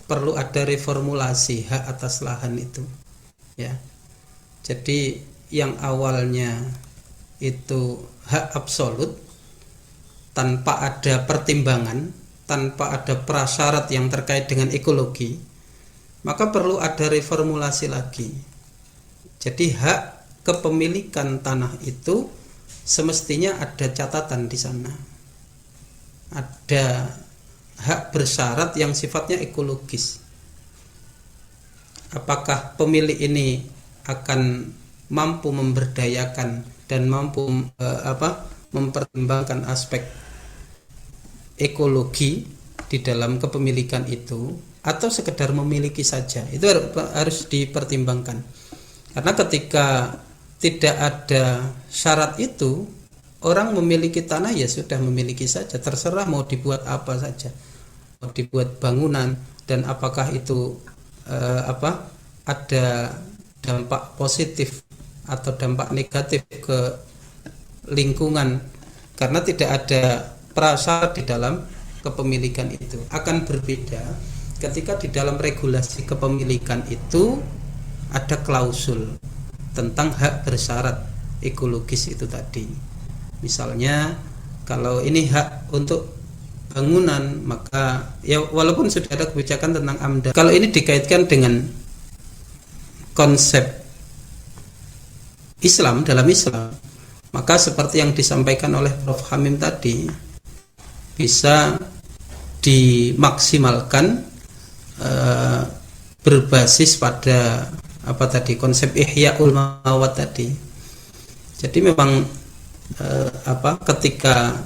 perlu ada reformulasi hak atas lahan itu, ya. Jadi yang awalnya itu hak absolut tanpa ada pertimbangan, tanpa ada prasyarat yang terkait dengan ekologi, maka perlu ada reformulasi lagi. Jadi hak kepemilikan tanah itu semestinya ada catatan di sana. Ada hak bersyarat yang sifatnya ekologis. Apakah pemilik ini akan mampu memberdayakan dan mampu mempertimbangkan aspek ekologi di dalam kepemilikan itu, atau sekedar memiliki saja? Itu harus dipertimbangkan. Karena ketika tidak ada syarat itu, orang memiliki tanah ya sudah memiliki saja, terserah mau dibuat apa saja, mau dibuat bangunan, dan apakah itu ada dampak positif atau dampak negatif ke lingkungan, karena tidak ada prasyarat di dalam kepemilikan itu. Akan berbeda ketika di dalam regulasi kepemilikan itu ada klausul tentang hak bersyarat ekologis itu tadi. Misalnya kalau ini hak untuk bangunan, maka ya walaupun sudah ada kebijakan tentang AMDAL, kalau ini dikaitkan dengan konsep Islam, dalam Islam, maka seperti yang disampaikan oleh Prof. Hamim tadi, bisa dimaksimalkan berbasis pada apa tadi, konsep Ihyaul Mawad tadi. Jadi memang ketika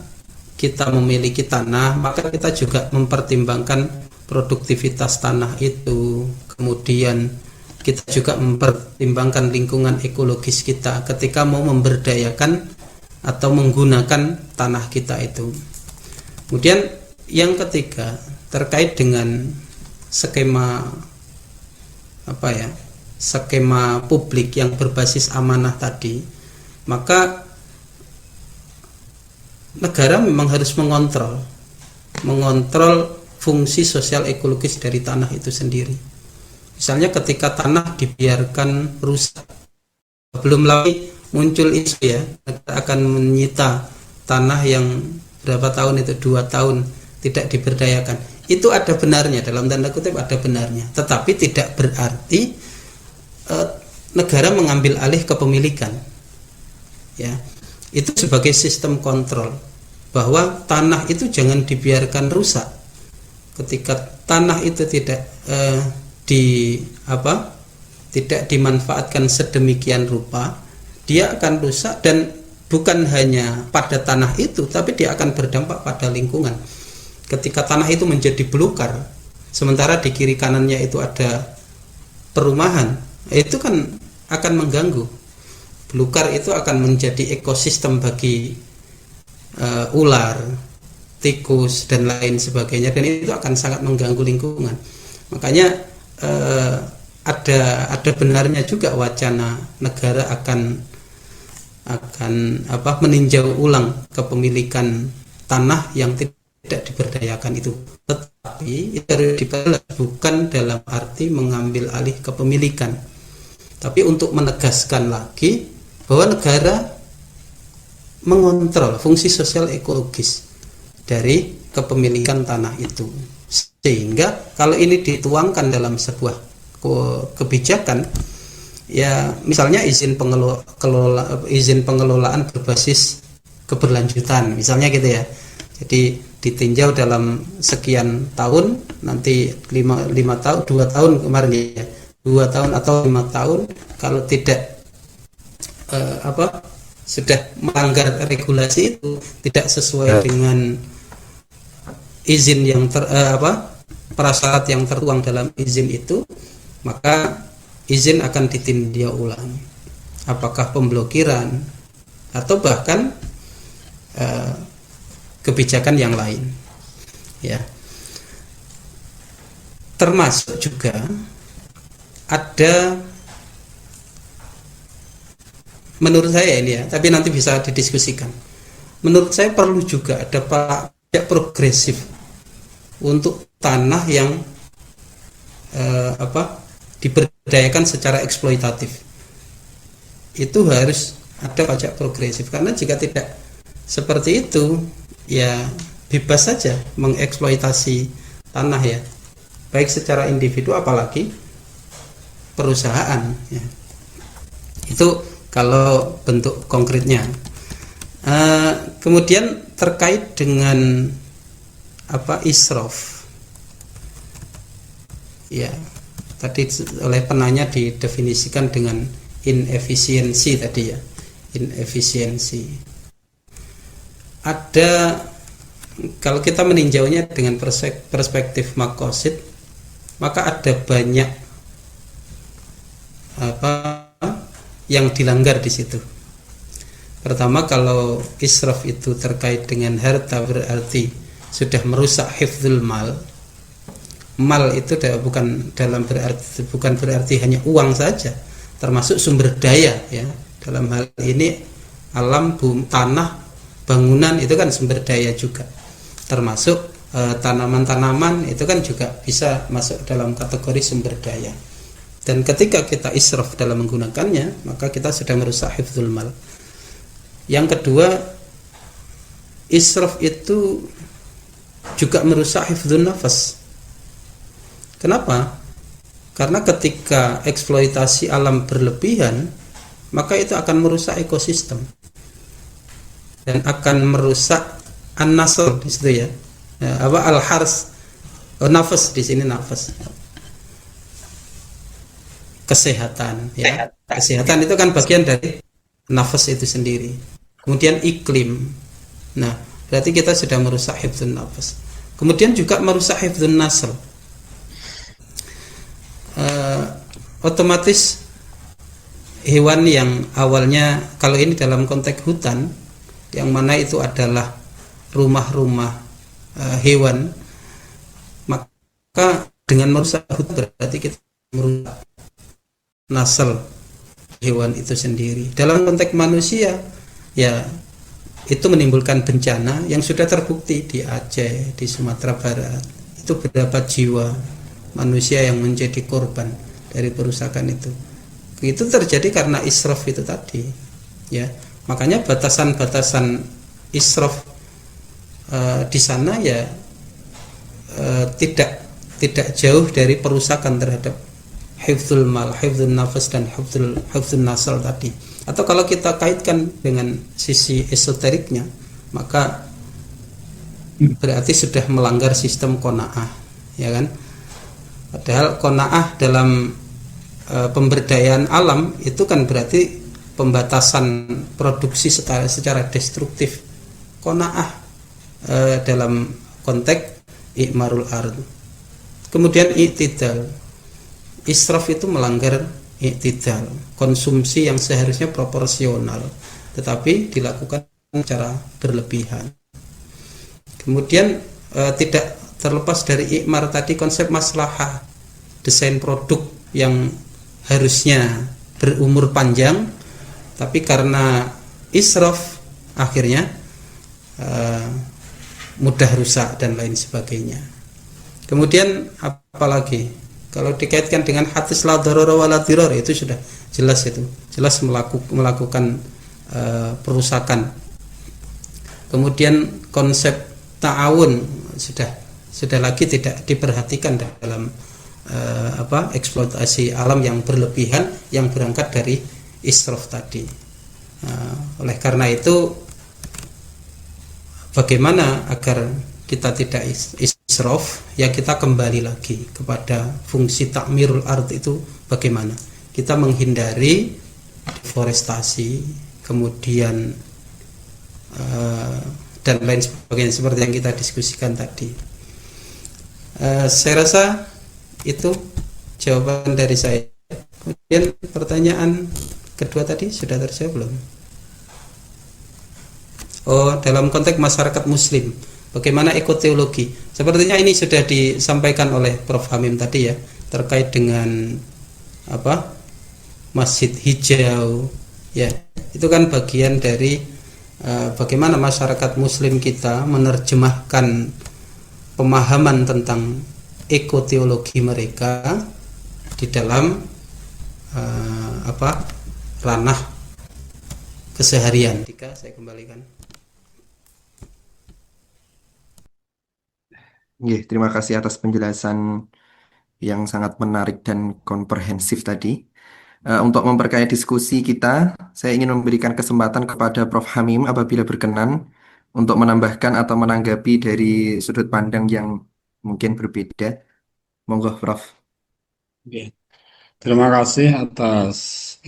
kita memiliki tanah, maka kita juga mempertimbangkan produktivitas tanah itu, kemudian kita juga mempertimbangkan lingkungan ekologis kita ketika mau memberdayakan atau menggunakan tanah kita itu. Kemudian yang ketiga terkait dengan skema skema publik yang berbasis amanah tadi, maka negara memang harus mengontrol fungsi sosial ekologis dari tanah itu sendiri. Misalnya ketika tanah dibiarkan rusak, belum lagi muncul isu ya, negara akan menyita tanah yang berapa tahun itu, 2 tahun tidak diberdayakan. Itu ada benarnya, dalam tanda kutip ada benarnya, tetapi tidak berarti negara mengambil alih kepemilikan. Ya, itu sebagai sistem kontrol bahwa tanah itu jangan dibiarkan rusak. Ketika tanah itu tidak tidak dimanfaatkan sedemikian rupa, dia akan rusak, dan bukan hanya pada tanah itu, tapi dia akan berdampak pada lingkungan. Ketika tanah itu menjadi belukar, sementara di kiri kanannya itu ada perumahan, itu kan akan mengganggu. Belukar itu akan menjadi ekosistem bagi ular, tikus, dan lain sebagainya, dan itu akan sangat mengganggu lingkungan. Makanya ada benarnya juga wacana negara akan meninjau ulang kepemilikan tanah yang tidak diberdayakan itu. Tetapi itu harus dibalas, bukan dalam arti mengambil alih kepemilikan, tapi untuk menegaskan lagi bahwa negara mengontrol fungsi sosial ekologis dari kepemilikan tanah itu. Sehingga kalau ini dituangkan dalam sebuah kebijakan, ya misalnya izin pengelolaan berbasis keberlanjutan, misalnya gitu ya. Jadi ditinjau dalam sekian tahun, nanti 5 tahun, 2 tahun kemarin ya, 2 tahun atau 5 tahun, kalau tidak sudah melanggar regulasi itu, tidak sesuai dengan izin yang prasyarat yang tertuang dalam izin itu, maka izin akan ditinjau ulang, apakah pemblokiran atau bahkan kebijakan yang lain, ya. Termasuk juga ada, menurut saya ini ya, tapi nanti bisa didiskusikan, menurut saya perlu juga ada pajak progresif untuk tanah yang diberdayakan secara eksploitatif. Itu harus ada pajak progresif, karena jika tidak seperti itu, ya bebas saja mengeksploitasi tanah ya, baik secara individu apalagi perusahaan ya. Itu kalau bentuk konkretnya. Kemudian terkait dengan israf, ya tadi oleh penanya didefinisikan dengan inefisiensi tadi ya, inefisiensi. Ada, kalau kita meninjaunya dengan perspektif makosid, maka ada banyak yang dilanggar di situ. Pertama, kalau israf itu terkait dengan harta, berarti sudah merusak hifdzul mal. Mal itu bukan berarti hanya uang saja, termasuk sumber daya ya. Dalam hal ini alam, bumi, tanah, bangunan itu kan sumber daya juga. Termasuk tanaman-tanaman itu kan juga bisa masuk dalam kategori sumber daya. Dan ketika kita israf dalam menggunakannya, maka kita sudah merusak hifdzul mal. Yang kedua, israf itu juga merusak hifdzun nafas. Kenapa? Karena ketika eksploitasi alam berlebihan, maka itu akan merusak ekosistem dan akan merusak an-nasl di situ ya. Al-hars, nafas di sini nafas. Kesehatan ya. Kesehatan itu kan bagian dari nafas itu sendiri. Kemudian iklim. Nah, berarti kita sudah merusak hifdzun nafas. Kemudian juga merusak hifdzun nasl. Otomatis hewan yang awalnya, kalau ini dalam konteks hutan, yang mana itu adalah rumah-rumah hewan, maka dengan merusak hutan berarti kita merusak nasl hewan itu sendiri. Dalam konteks manusia, ya itu menimbulkan bencana yang sudah terbukti di Aceh, di Sumatera Barat. Itu berapa jiwa manusia yang menjadi korban dari perusakan itu. Itu terjadi karena israf itu tadi, ya. Makanya batasan-batasan israf di sana ya tidak jauh dari perusakan terhadap hifdzul mal, hifdzun nafas dan hifdzun nasal tadi. Atau kalau kita kaitkan dengan sisi esoteriknya, maka berarti sudah melanggar sistem qanaah, ya kan? Padahal qanaah dalam pemberdayaan alam itu kan berarti pembatasan produksi secara destruktif. Qanaah dalam konteks i'marul ard. Kemudian i'tidal. Israf itu melanggar i'tidal, konsumsi yang seharusnya proporsional tetapi dilakukan secara berlebihan. Kemudian tidak terlepas dari i'mar tadi, konsep maslahah, desain produk yang harusnya berumur panjang tapi karena israf akhirnya mudah rusak dan lain sebagainya. Kemudian apalagi kalau dikaitkan dengan hadis la darara wala dirar, itu sudah jelas, itu jelas melakukan perusakan. Kemudian konsep ta'awun sudah lagi tidak diperhatikan dalam eksploitasi alam yang berlebihan yang berangkat dari israf tadi. Oleh karena itu, bagaimana agar kita tidak israf? Ya kita kembali lagi kepada fungsi takmirul ard itu bagaimana? Kita menghindari deforestasi, kemudian dan lain sebagainya seperti yang kita diskusikan tadi. Saya rasa itu jawaban dari saya. Kemudian pertanyaan kedua tadi sudah terjawab belum? Oh, dalam konteks masyarakat muslim, bagaimana ekoteologi? Sepertinya ini sudah disampaikan oleh Prof. Hamim tadi ya, terkait dengan masjid hijau ya. Itu kan bagian dari bagaimana masyarakat muslim kita menerjemahkan pemahaman tentang ekoteologi mereka di dalam ranah keseharian. Jika saya kembalikan. Terima kasih atas penjelasan yang sangat menarik dan komprehensif tadi. Untuk memperkaya diskusi kita, saya ingin memberikan kesempatan kepada Prof. Hamim apabila berkenan untuk menambahkan atau menanggapi dari sudut pandang yang mungkin berbeda. Monggo, Prof. Oke. Terima kasih atas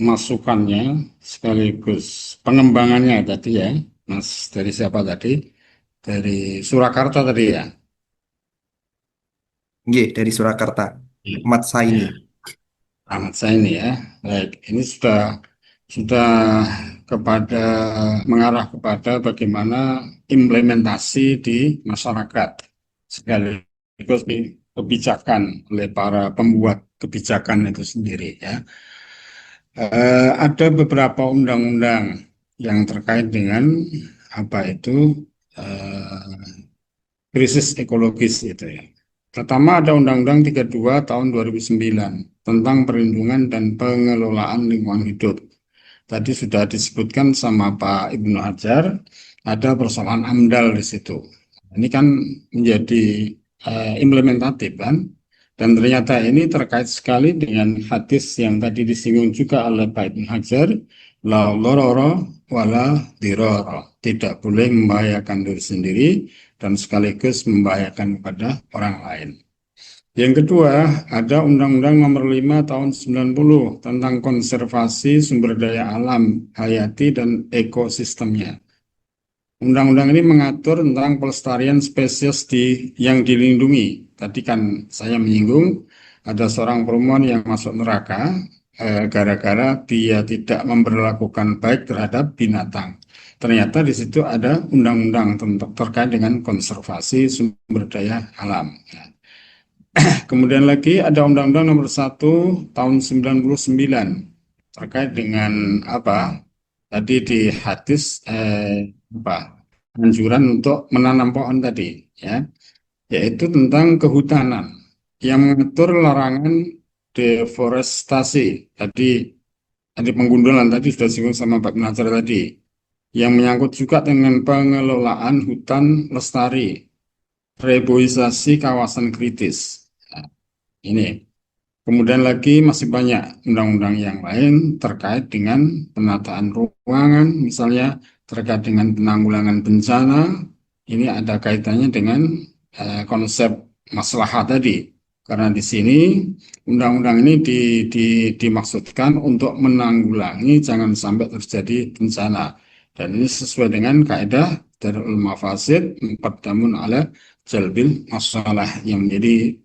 masukannya sekaligus pengembangannya tadi ya, Mas. Dari siapa tadi? Dari Surakarta tadi ya. Dari Surakarta, Ahmad Ya, Saini. Ahmad Saini ya. Baik, ini sudah mengarah kepada bagaimana implementasi di masyarakat sekaligus kebijakan oleh para pembuat kebijakan itu sendiri ya. Ada beberapa undang-undang yang terkait dengan apa itu krisis ekologis itu ya. Pertama ada Undang-Undang 32 tahun 2009 tentang perlindungan dan pengelolaan lingkungan hidup. Tadi sudah disebutkan sama Pak Ibnu Hajar, ada persoalan AMDAL di situ. Ini kan menjadi implementatif kan, dan ternyata ini terkait sekali dengan hadis yang tadi disinggung juga oleh Pak Ibnu Hajar, la dharara wala dirara, tidak boleh membahayakan diri sendiri dan sekaligus membahayakan kepada orang lain. Yang kedua, ada Undang-Undang Nomor 5 Tahun 90 tentang konservasi sumber daya alam, hayati, dan ekosistemnya. Undang-undang ini mengatur tentang pelestarian spesies yang dilindungi. Tadi kan saya menyinggung ada seorang perempuan yang masuk neraka gara-gara dia tidak memperlakukan baik terhadap binatang. Ternyata di situ ada undang-undang terkait dengan konservasi sumber daya alam. Kemudian lagi ada Undang-Undang Nomor 1 Tahun 99 terkait dengan apa? Tadi di hadis anjuran untuk menanam pohon tadi ya, yaitu tentang kehutanan yang mengatur larangan deforestasi. Tadi penggundulan tadi sudah disinggung sama Pak Pengajar tadi, yang menyangkut juga dengan pengelolaan hutan lestari, reboisasi kawasan kritis. Ini. Kemudian lagi masih banyak undang-undang yang lain terkait dengan penataan ruangan, misalnya terkait dengan penanggulangan bencana. Ini ada kaitannya dengan konsep maslahah tadi. Karena di sini undang-undang ini dimaksudkan untuk menanggulangi jangan sampai terjadi bencana. Dan ini sesuai dengan kaidah Darul Mafasid muqaddamun ala jalbil masalah, yang menjadi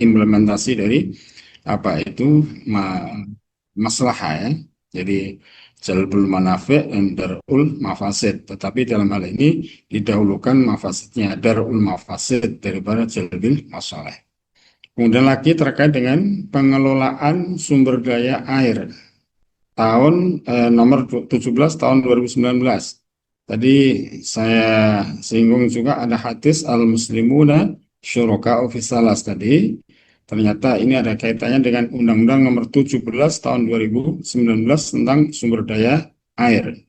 implementasi dari maslahah ya. Jadi jalbul manafi' dan darul mafasid. Tetapi dalam hal ini didahulukan mafasidnya, darul mafasid daripada jalbil masalah. Kemudian lagi terkait dengan pengelolaan sumber daya air. Nomor 17 tahun 2019. Tadi saya singgung juga ada hadis al-muslimuna syuraka'u fisalas tadi. Ternyata ini ada kaitannya dengan Undang-Undang Nomor 17 Tahun 2019 tentang sumber daya air.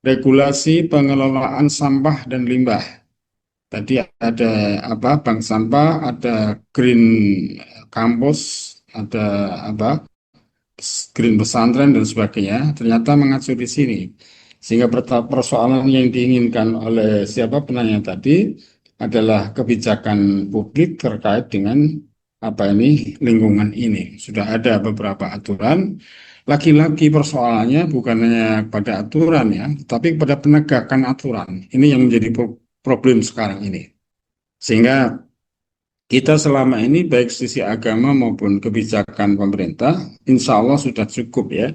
Regulasi pengelolaan sampah dan limbah. Tadi ada bank sampah, ada green campus, ada green pesantren dan sebagainya. Ternyata mengacu di sini. Sehingga persoalan yang diinginkan oleh siapa penanya tadi adalah kebijakan publik terkait dengan lingkungan ini. Sudah ada beberapa aturan. Lagi-lagi persoalannya bukan hanya pada aturan ya, tapi pada penegakan aturan. Ini yang menjadi problem sekarang ini. Sehingga kita selama ini baik sisi agama maupun kebijakan pemerintah, insya Allah sudah cukup ya.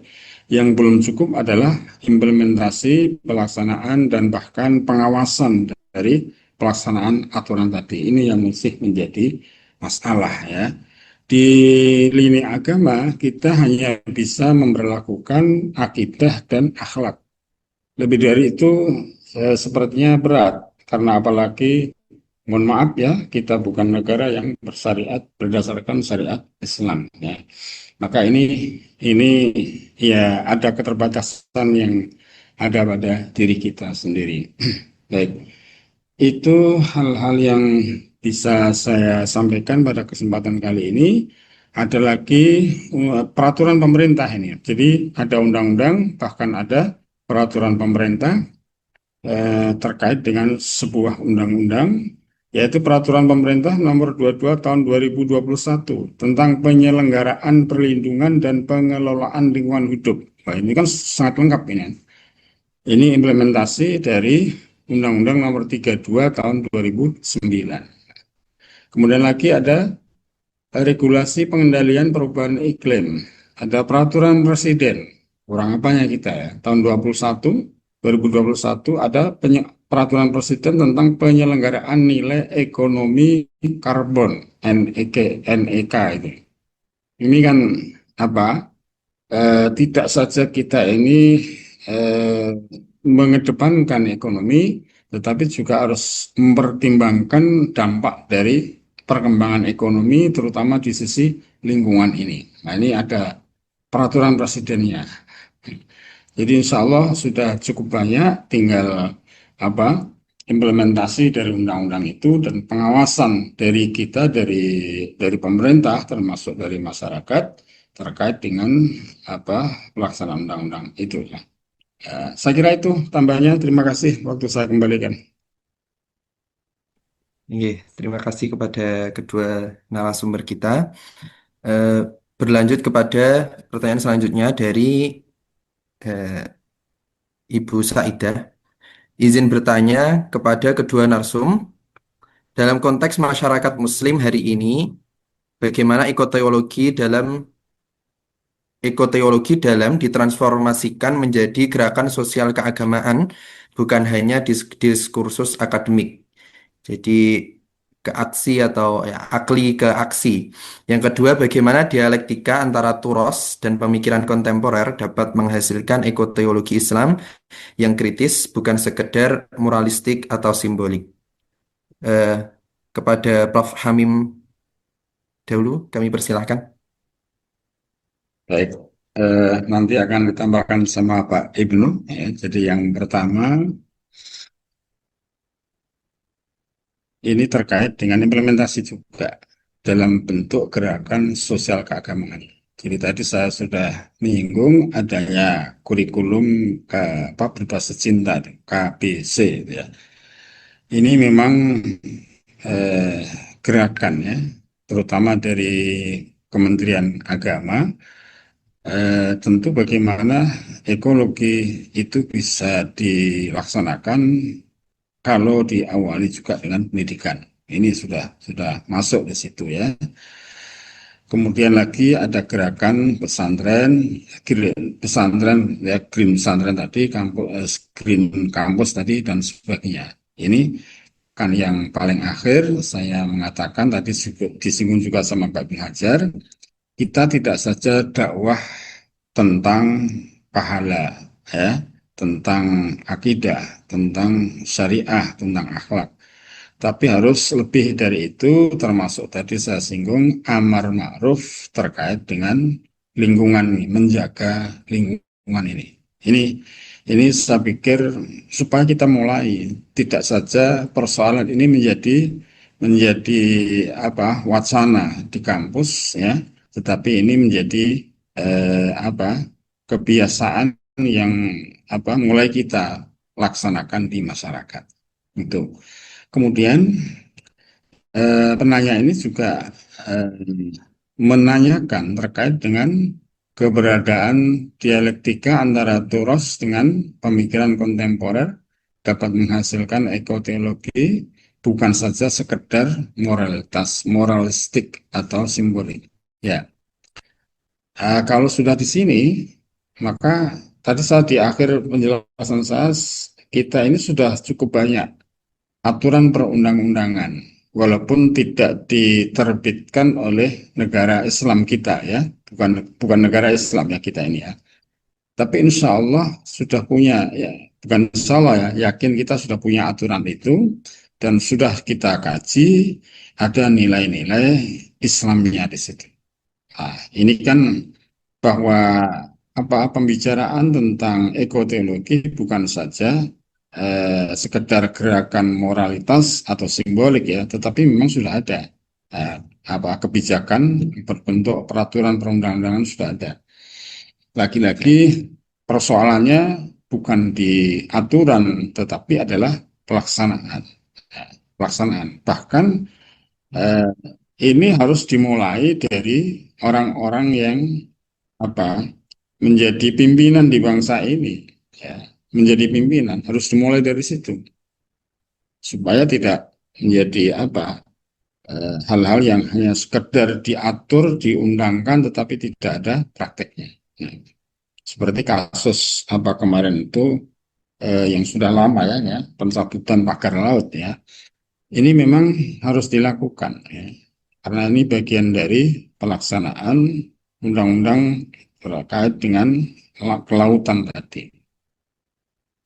Yang belum cukup adalah implementasi, pelaksanaan, dan bahkan pengawasan dari pelaksanaan aturan tadi. Ini yang masih menjadi masalah ya. Di lini agama kita hanya bisa memberlakukan akidah dan akhlak. Lebih dari itu sepertinya berat, karena apalagi mohon maaf ya, kita bukan negara yang bersyariat berdasarkan syariat Islam ya. Maka ini ya ada keterbatasan yang ada pada diri kita sendiri. Baik. Itu hal-hal yang bisa saya sampaikan pada kesempatan kali ini. Ada lagi peraturan pemerintah ini. Jadi ada undang-undang, bahkan ada peraturan pemerintah terkait dengan sebuah undang-undang, yaitu peraturan pemerintah nomor 22 tahun 2021 tentang penyelenggaraan perlindungan dan pengelolaan lingkungan hidup. Nah, ini kan sangat lengkap ini. Ini implementasi dari Undang-Undang Nomor 32 Tahun 2009. Kemudian lagi ada regulasi pengendalian perubahan iklim. Ada peraturan presiden. Kurang apanya kita ya? Tahun 2021 ada peraturan presiden tentang penyelenggaraan nilai ekonomi karbon NEK itu. Ini kan tidak saja kita ini eh, mengedepankan ekonomi, tetapi juga harus mempertimbangkan dampak dari perkembangan ekonomi, terutama di sisi lingkungan ini. Nah, ini ada peraturan presidennya. Jadi insya Allah sudah cukup banyak, tinggal apa implementasi dari undang-undang itu dan pengawasan dari kita, dari pemerintah termasuk dari masyarakat terkait dengan apa pelaksanaan undang-undang itu ya. Saya kira itu tambahnya. Terima kasih waktu saya kembalikan. Iya, terima kasih kepada kedua narasumber kita. Eh, Berlanjut kepada pertanyaan selanjutnya dari eh, Ibu Saidah. Izin bertanya kepada kedua narsum, dalam konteks masyarakat Muslim hari ini, bagaimana ekoteologi dalam ditransformasikan menjadi gerakan sosial keagamaan, bukan hanya diskursus akademik. Jadi ke aksi atau ya, akli ke aksi. Yang kedua, bagaimana dialektika antara turos dan pemikiran kontemporer dapat menghasilkan ekoteologi Islam yang kritis, bukan sekedar moralistik atau simbolik. Eh, Kepada Prof. Hamim dahulu, kami persilahkan. Baik, nanti akan ditambahkan sama Pak Ibnu. Ya. Jadi yang pertama ini terkait dengan implementasi juga dalam bentuk gerakan sosial keagamaan. Jadi tadi saya sudah menyinggung adanya kurikulum apa berbahasa cinta KBC gitu ya. Ini memang eh, gerakan ya, terutama dari Kementerian Agama. Tentu bagaimana ekologi itu bisa dilaksanakan kalau diawali juga dengan pendidikan. Ini sudah masuk di situ ya. Kemudian lagi ada gerakan pesantren, pesantren ya green pesantren tadi, kampus green kampus tadi dan sebagainya. Ini kan yang paling akhir saya mengatakan tadi disinggung juga sama Pak Bin Hajar, kita tidak saja dakwah tentang pahala ya, tentang akidah, tentang syariah, tentang akhlak. Tapi harus lebih dari itu, termasuk tadi saya singgung amar ma'ruf terkait dengan lingkungan ini, menjaga lingkungan ini. Ini ini saya pikir supaya kita mulai tidak saja persoalan ini menjadi apa wacana di kampus ya, tetapi ini menjadi apa kebiasaan yang apa mulai kita laksanakan di masyarakat. Itu. Kemudian penanya ini juga eh, menanyakan terkait dengan keberadaan dialektika antara Turos dengan pemikiran kontemporer dapat menghasilkan ekoteologi bukan saja sekedar moralistik atau simbolik. Ya, kalau sudah di sini, maka tadi saya di akhir penjelasan saya, kita ini sudah cukup banyak aturan perundang-undangan, walaupun tidak diterbitkan oleh negara Islam kita ya, bukan negara Islam ya kita ini ya. Tapi insya Allah sudah punya ya, bukan insya Allah ya, yakin kita sudah punya aturan itu dan sudah kita kaji, ada nilai-nilai Islamnya di situ. Nah, ini kan bahwa apa pembicaraan tentang ekoteologi bukan saja sekedar gerakan moralitas atau simbolik ya, tetapi memang sudah ada eh, apa kebijakan berbentuk peraturan perundang-undangan sudah ada. Lagi-lagi persoalannya bukan di aturan, tetapi adalah pelaksanaan. Pelaksanaan. Bahkan eh, ini harus dimulai dari orang-orang yang apa menjadi pimpinan di bangsa ini, ya, menjadi pimpinan harus dimulai dari situ supaya tidak menjadi apa hal-hal yang hanya sekedar diatur, diundangkan, tetapi tidak ada prakteknya. Nah, seperti kasus apa kemarin itu yang sudah lama ya, pencabutan pagar laut ya. Ini memang harus dilakukan ya, karena ini bagian dari pelaksanaan undang-undang terkait dengan kelautan tadi.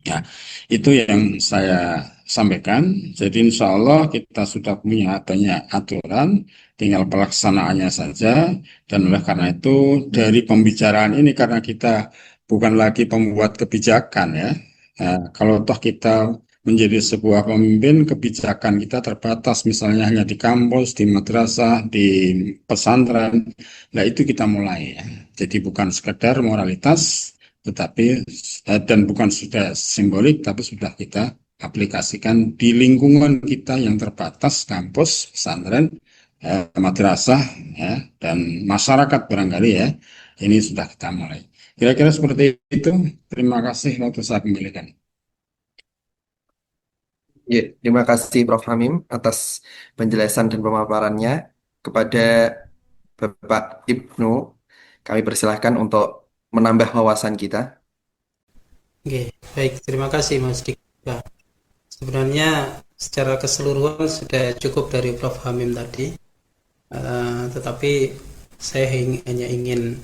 Ya, itu yang saya sampaikan. Jadi insya Allah kita sudah punya banyak aturan, tinggal pelaksanaannya saja. Dan oleh karena itu dari pembicaraan ini karena kita bukan lagi pembuat kebijakan ya. Kalau toh kita menjadi sebuah pemimpin, kebijakan kita terbatas misalnya hanya di kampus, di madrasah, di pesantren. Nah itu kita mulai ya. Jadi bukan sekedar moralitas, tetapi dan bukan sudah simbolik, tapi sudah kita aplikasikan di lingkungan kita yang terbatas, kampus, pesantren, madrasah, ya, dan masyarakat barangkali ya. Ini sudah kita mulai. Kira-kira seperti itu. Terima kasih waktu saya kembalikan. Ya, terima kasih Prof. Hamim atas penjelasan dan pemaparannya. Kepada Bapak Ibnu, kami persilahkan untuk menambah wawasan kita. Oke, baik. Terima kasih Mas Dika. Sebenarnya secara keseluruhan sudah cukup dari Prof. Hamim tadi. Tetapi saya hanya ingin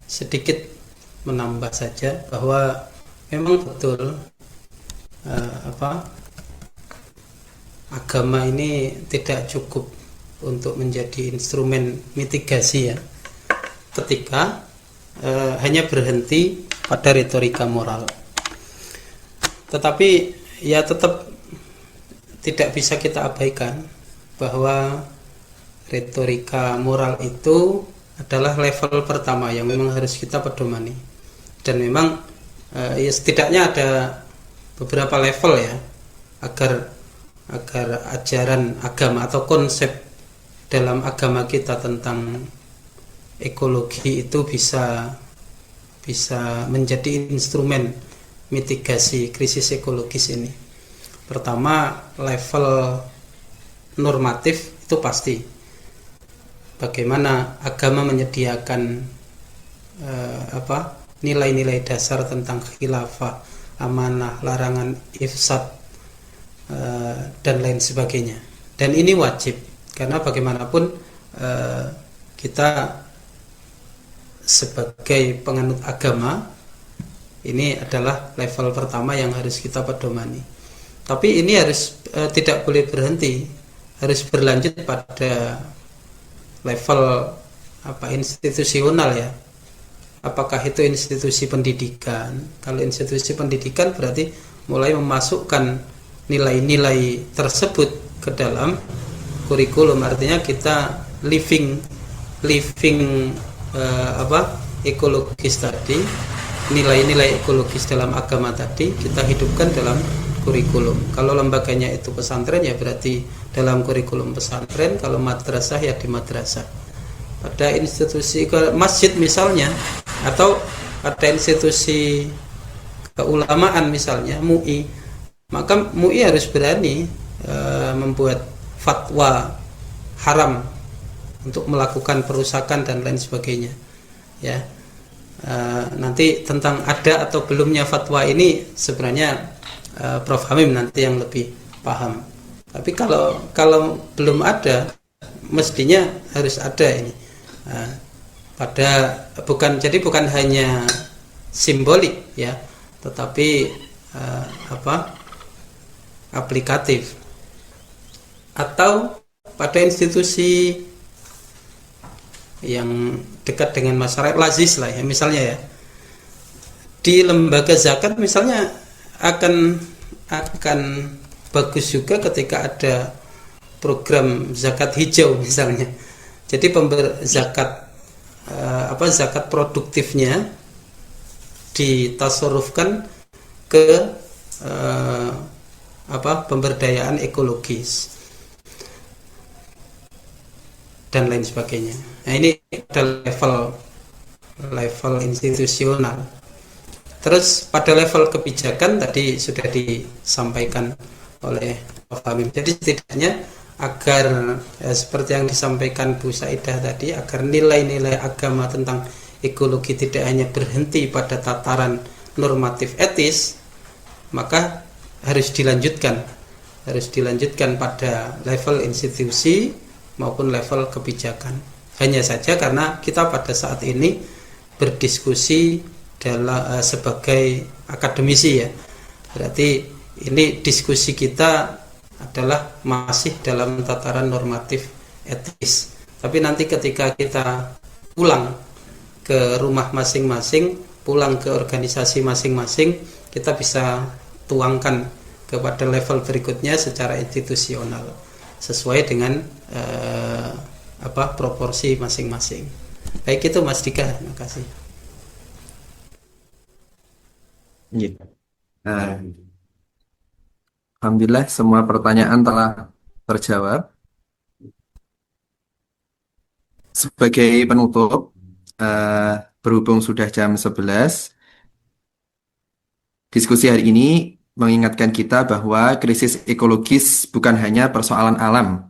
sedikit menambah saja bahwa memang betul agama ini tidak cukup untuk menjadi instrumen mitigasi ya, ketika hanya berhenti pada retorika moral. Tetapi ya tetap tidak bisa kita abaikan bahwa retorika moral itu adalah level pertama yang memang harus kita pedomani. Dan memang ya setidaknya ada beberapa level ya agar ajaran agama atau konsep dalam agama kita tentang ekologi itu bisa menjadi instrumen mitigasi krisis ekologis ini. Pertama, level normatif itu pasti. Bagaimana agama menyediakan nilai-nilai dasar tentang khilafah, amanah, larangan ifsad, dan lain sebagainya. Dan ini wajib karena bagaimanapun kita sebagai penganut agama ini adalah level pertama yang harus kita pedomani. Tapi ini harus tidak boleh berhenti, harus berlanjut pada level institusional ya. Apakah itu institusi pendidikan? Kalau institusi pendidikan berarti mulai memasukkan nilai-nilai tersebut ke dalam kurikulum. Artinya kita living ekologis tadi, nilai-nilai ekologis dalam agama tadi kita hidupkan dalam kurikulum. Kalau lembaganya itu pesantren ya berarti dalam kurikulum pesantren, kalau madrasah ya di madrasah. Pada institusi masjid misalnya, atau pada institusi keulamaan misalnya MUI, maka MUI harus berani membuat fatwa haram untuk melakukan perusakan dan lain sebagainya ya. Nanti tentang ada atau belumnya fatwa ini sebenarnya Prof. Hamim nanti yang lebih paham. Tapi kalau belum ada, mestinya harus ada ini. Bukan hanya simbolik ya, tetapi aplikatif. Atau pada institusi yang dekat dengan masyarakat, lazis lah ya, misalnya ya, di lembaga zakat misalnya akan bagus juga ketika ada program zakat hijau misalnya. Jadi zakat produktifnya ditasarufkan ke pemberdayaan ekologis dan lain sebagainya. Nah, ini adalah level institusional. Terus pada level kebijakan tadi sudah disampaikan oleh Prof. Hamim. Jadi setidaknya agar seperti yang disampaikan Bu Saidah tadi, agar nilai-nilai agama tentang ekologi tidak hanya berhenti pada tataran normatif etis, maka harus dilanjutkan pada level institusi maupun level kebijakan. Hanya saja karena kita pada saat ini berdiskusi sebagai akademisi ya. Berarti ini diskusi kita adalah masih dalam tataran normatif etis. Tapi nanti ketika kita pulang ke rumah masing-masing, pulang ke organisasi masing-masing, kita bisa tuangkan kepada level berikutnya secara institusional sesuai dengan proporsi masing-masing. Baik, itu Mas Dika, terima kasih. Iya. Alhamdulillah semua pertanyaan telah terjawab. Sebagai penutup, berhubung sudah jam 11, diskusi hari ini mengingatkan kita bahwa krisis ekologis bukan hanya persoalan alam,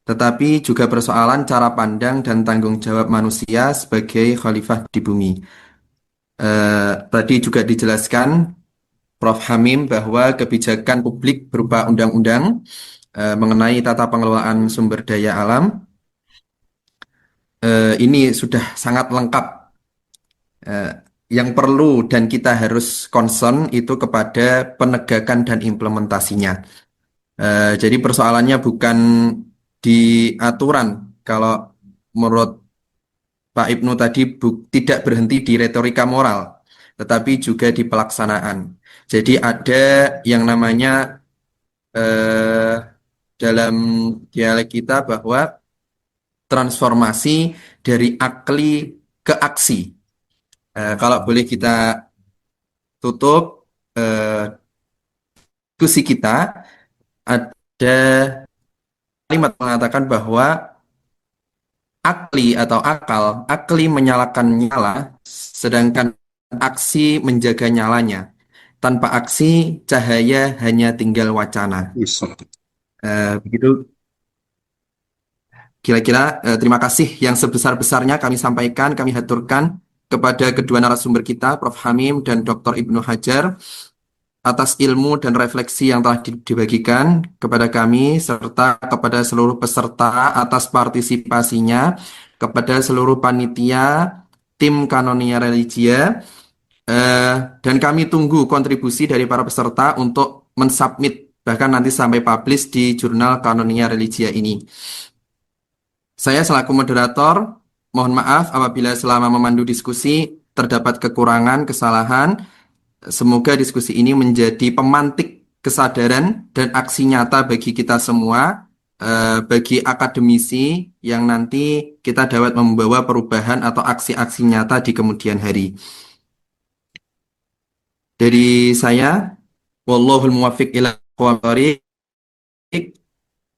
tetapi juga persoalan cara pandang dan tanggung jawab manusia sebagai khalifah di bumi. Tadi juga dijelaskan Prof. Hamim bahwa kebijakan publik berupa undang-undang mengenai tata pengelolaan sumber daya alam ini sudah sangat lengkap. Yang perlu dan kita harus concern itu kepada penegakan dan implementasinya. Jadi persoalannya bukan di aturan. Kalau menurut Pak Ibnu tadi tidak berhenti di retorika moral, tetapi juga di pelaksanaan. Jadi ada yang namanya dalam dialek kita bahwa transformasi dari akli ke aksi. Kalau boleh kita tutup diskusi kita, ada kalimat mengatakan bahwa akli atau akli menyalakan nyala, sedangkan aksi menjaga nyalanya. Tanpa aksi, cahaya hanya tinggal wacana. Begitu. Kira-kira terima kasih yang sebesar-besarnya kami sampaikan, kami haturkan kepada kedua narasumber kita, Prof. Hamim dan Dr. Ibnu Hajar, atas ilmu dan refleksi yang telah dibagikan kepada kami, serta kepada seluruh peserta atas partisipasinya, kepada seluruh panitia, tim Kanonia Religia, dan kami tunggu kontribusi dari para peserta untuk mensubmit, bahkan nanti sampai publish di jurnal Kanonia Religia ini. Saya selaku moderator, mohon maaf apabila selama memandu diskusi terdapat kekurangan, kesalahan. Semoga diskusi ini menjadi pemantik kesadaran dan aksi nyata bagi kita semua, bagi akademisi yang nanti kita dapat membawa perubahan atau aksi-aksi nyata di kemudian hari. Dari saya, wallahul muwaffiq ila aqwamit thoriq.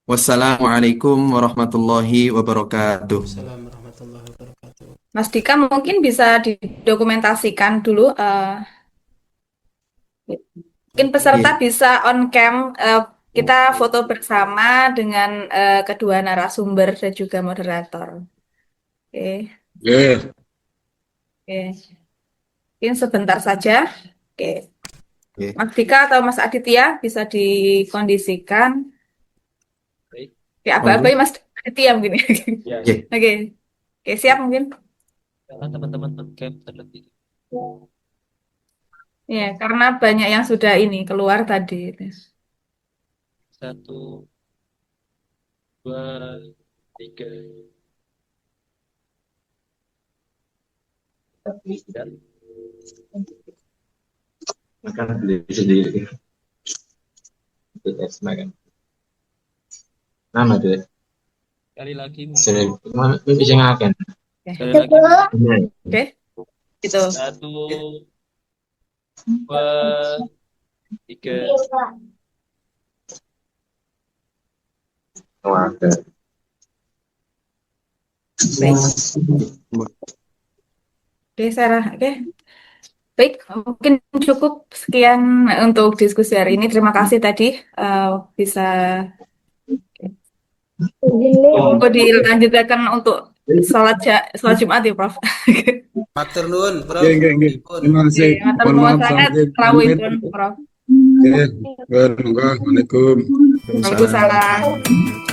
Wassalamualaikum warahmatullahi wabarakatuh. Assalamualaikum warahmatullahi wabarakatuh. Mas Dika mungkin bisa didokumentasikan dulu. Mungkin peserta bisa on cam, kita foto bersama dengan kedua narasumber dan juga moderator. Oke, oke. Mungkin sebentar saja. Oke. Oke. Mas Dika atau Mas Aditya bisa dikondisikan. Oke, apa-apa ya Mas Aditya mungkin. Oke. Oke. Oke, siap mungkin. Teman-teman on-cam terlebih. Ya, karena banyak yang sudah ini keluar tadi. 1, 2, 3. Dan Makan sendiri. Itu tes makan. Nama tuh. sekali lagi, Sering bisa ngakan. sekali lagi. Oke. Gitu. 1, 2, 3. Oh, ada. Oke, Sarah. Oke. Baik, mungkin cukup sekian untuk diskusi hari ini. Terima kasih tadi bisa monggo dilanjutkan untuk sholat Jumat ya, Prof. Matur nuwun, Prof. Oke. Terima kasih. Matur Mohon nuwun maaf sangat sampai rawuhipun, Prof. Oke. Waalaikumsalam. Waalaikumsalam.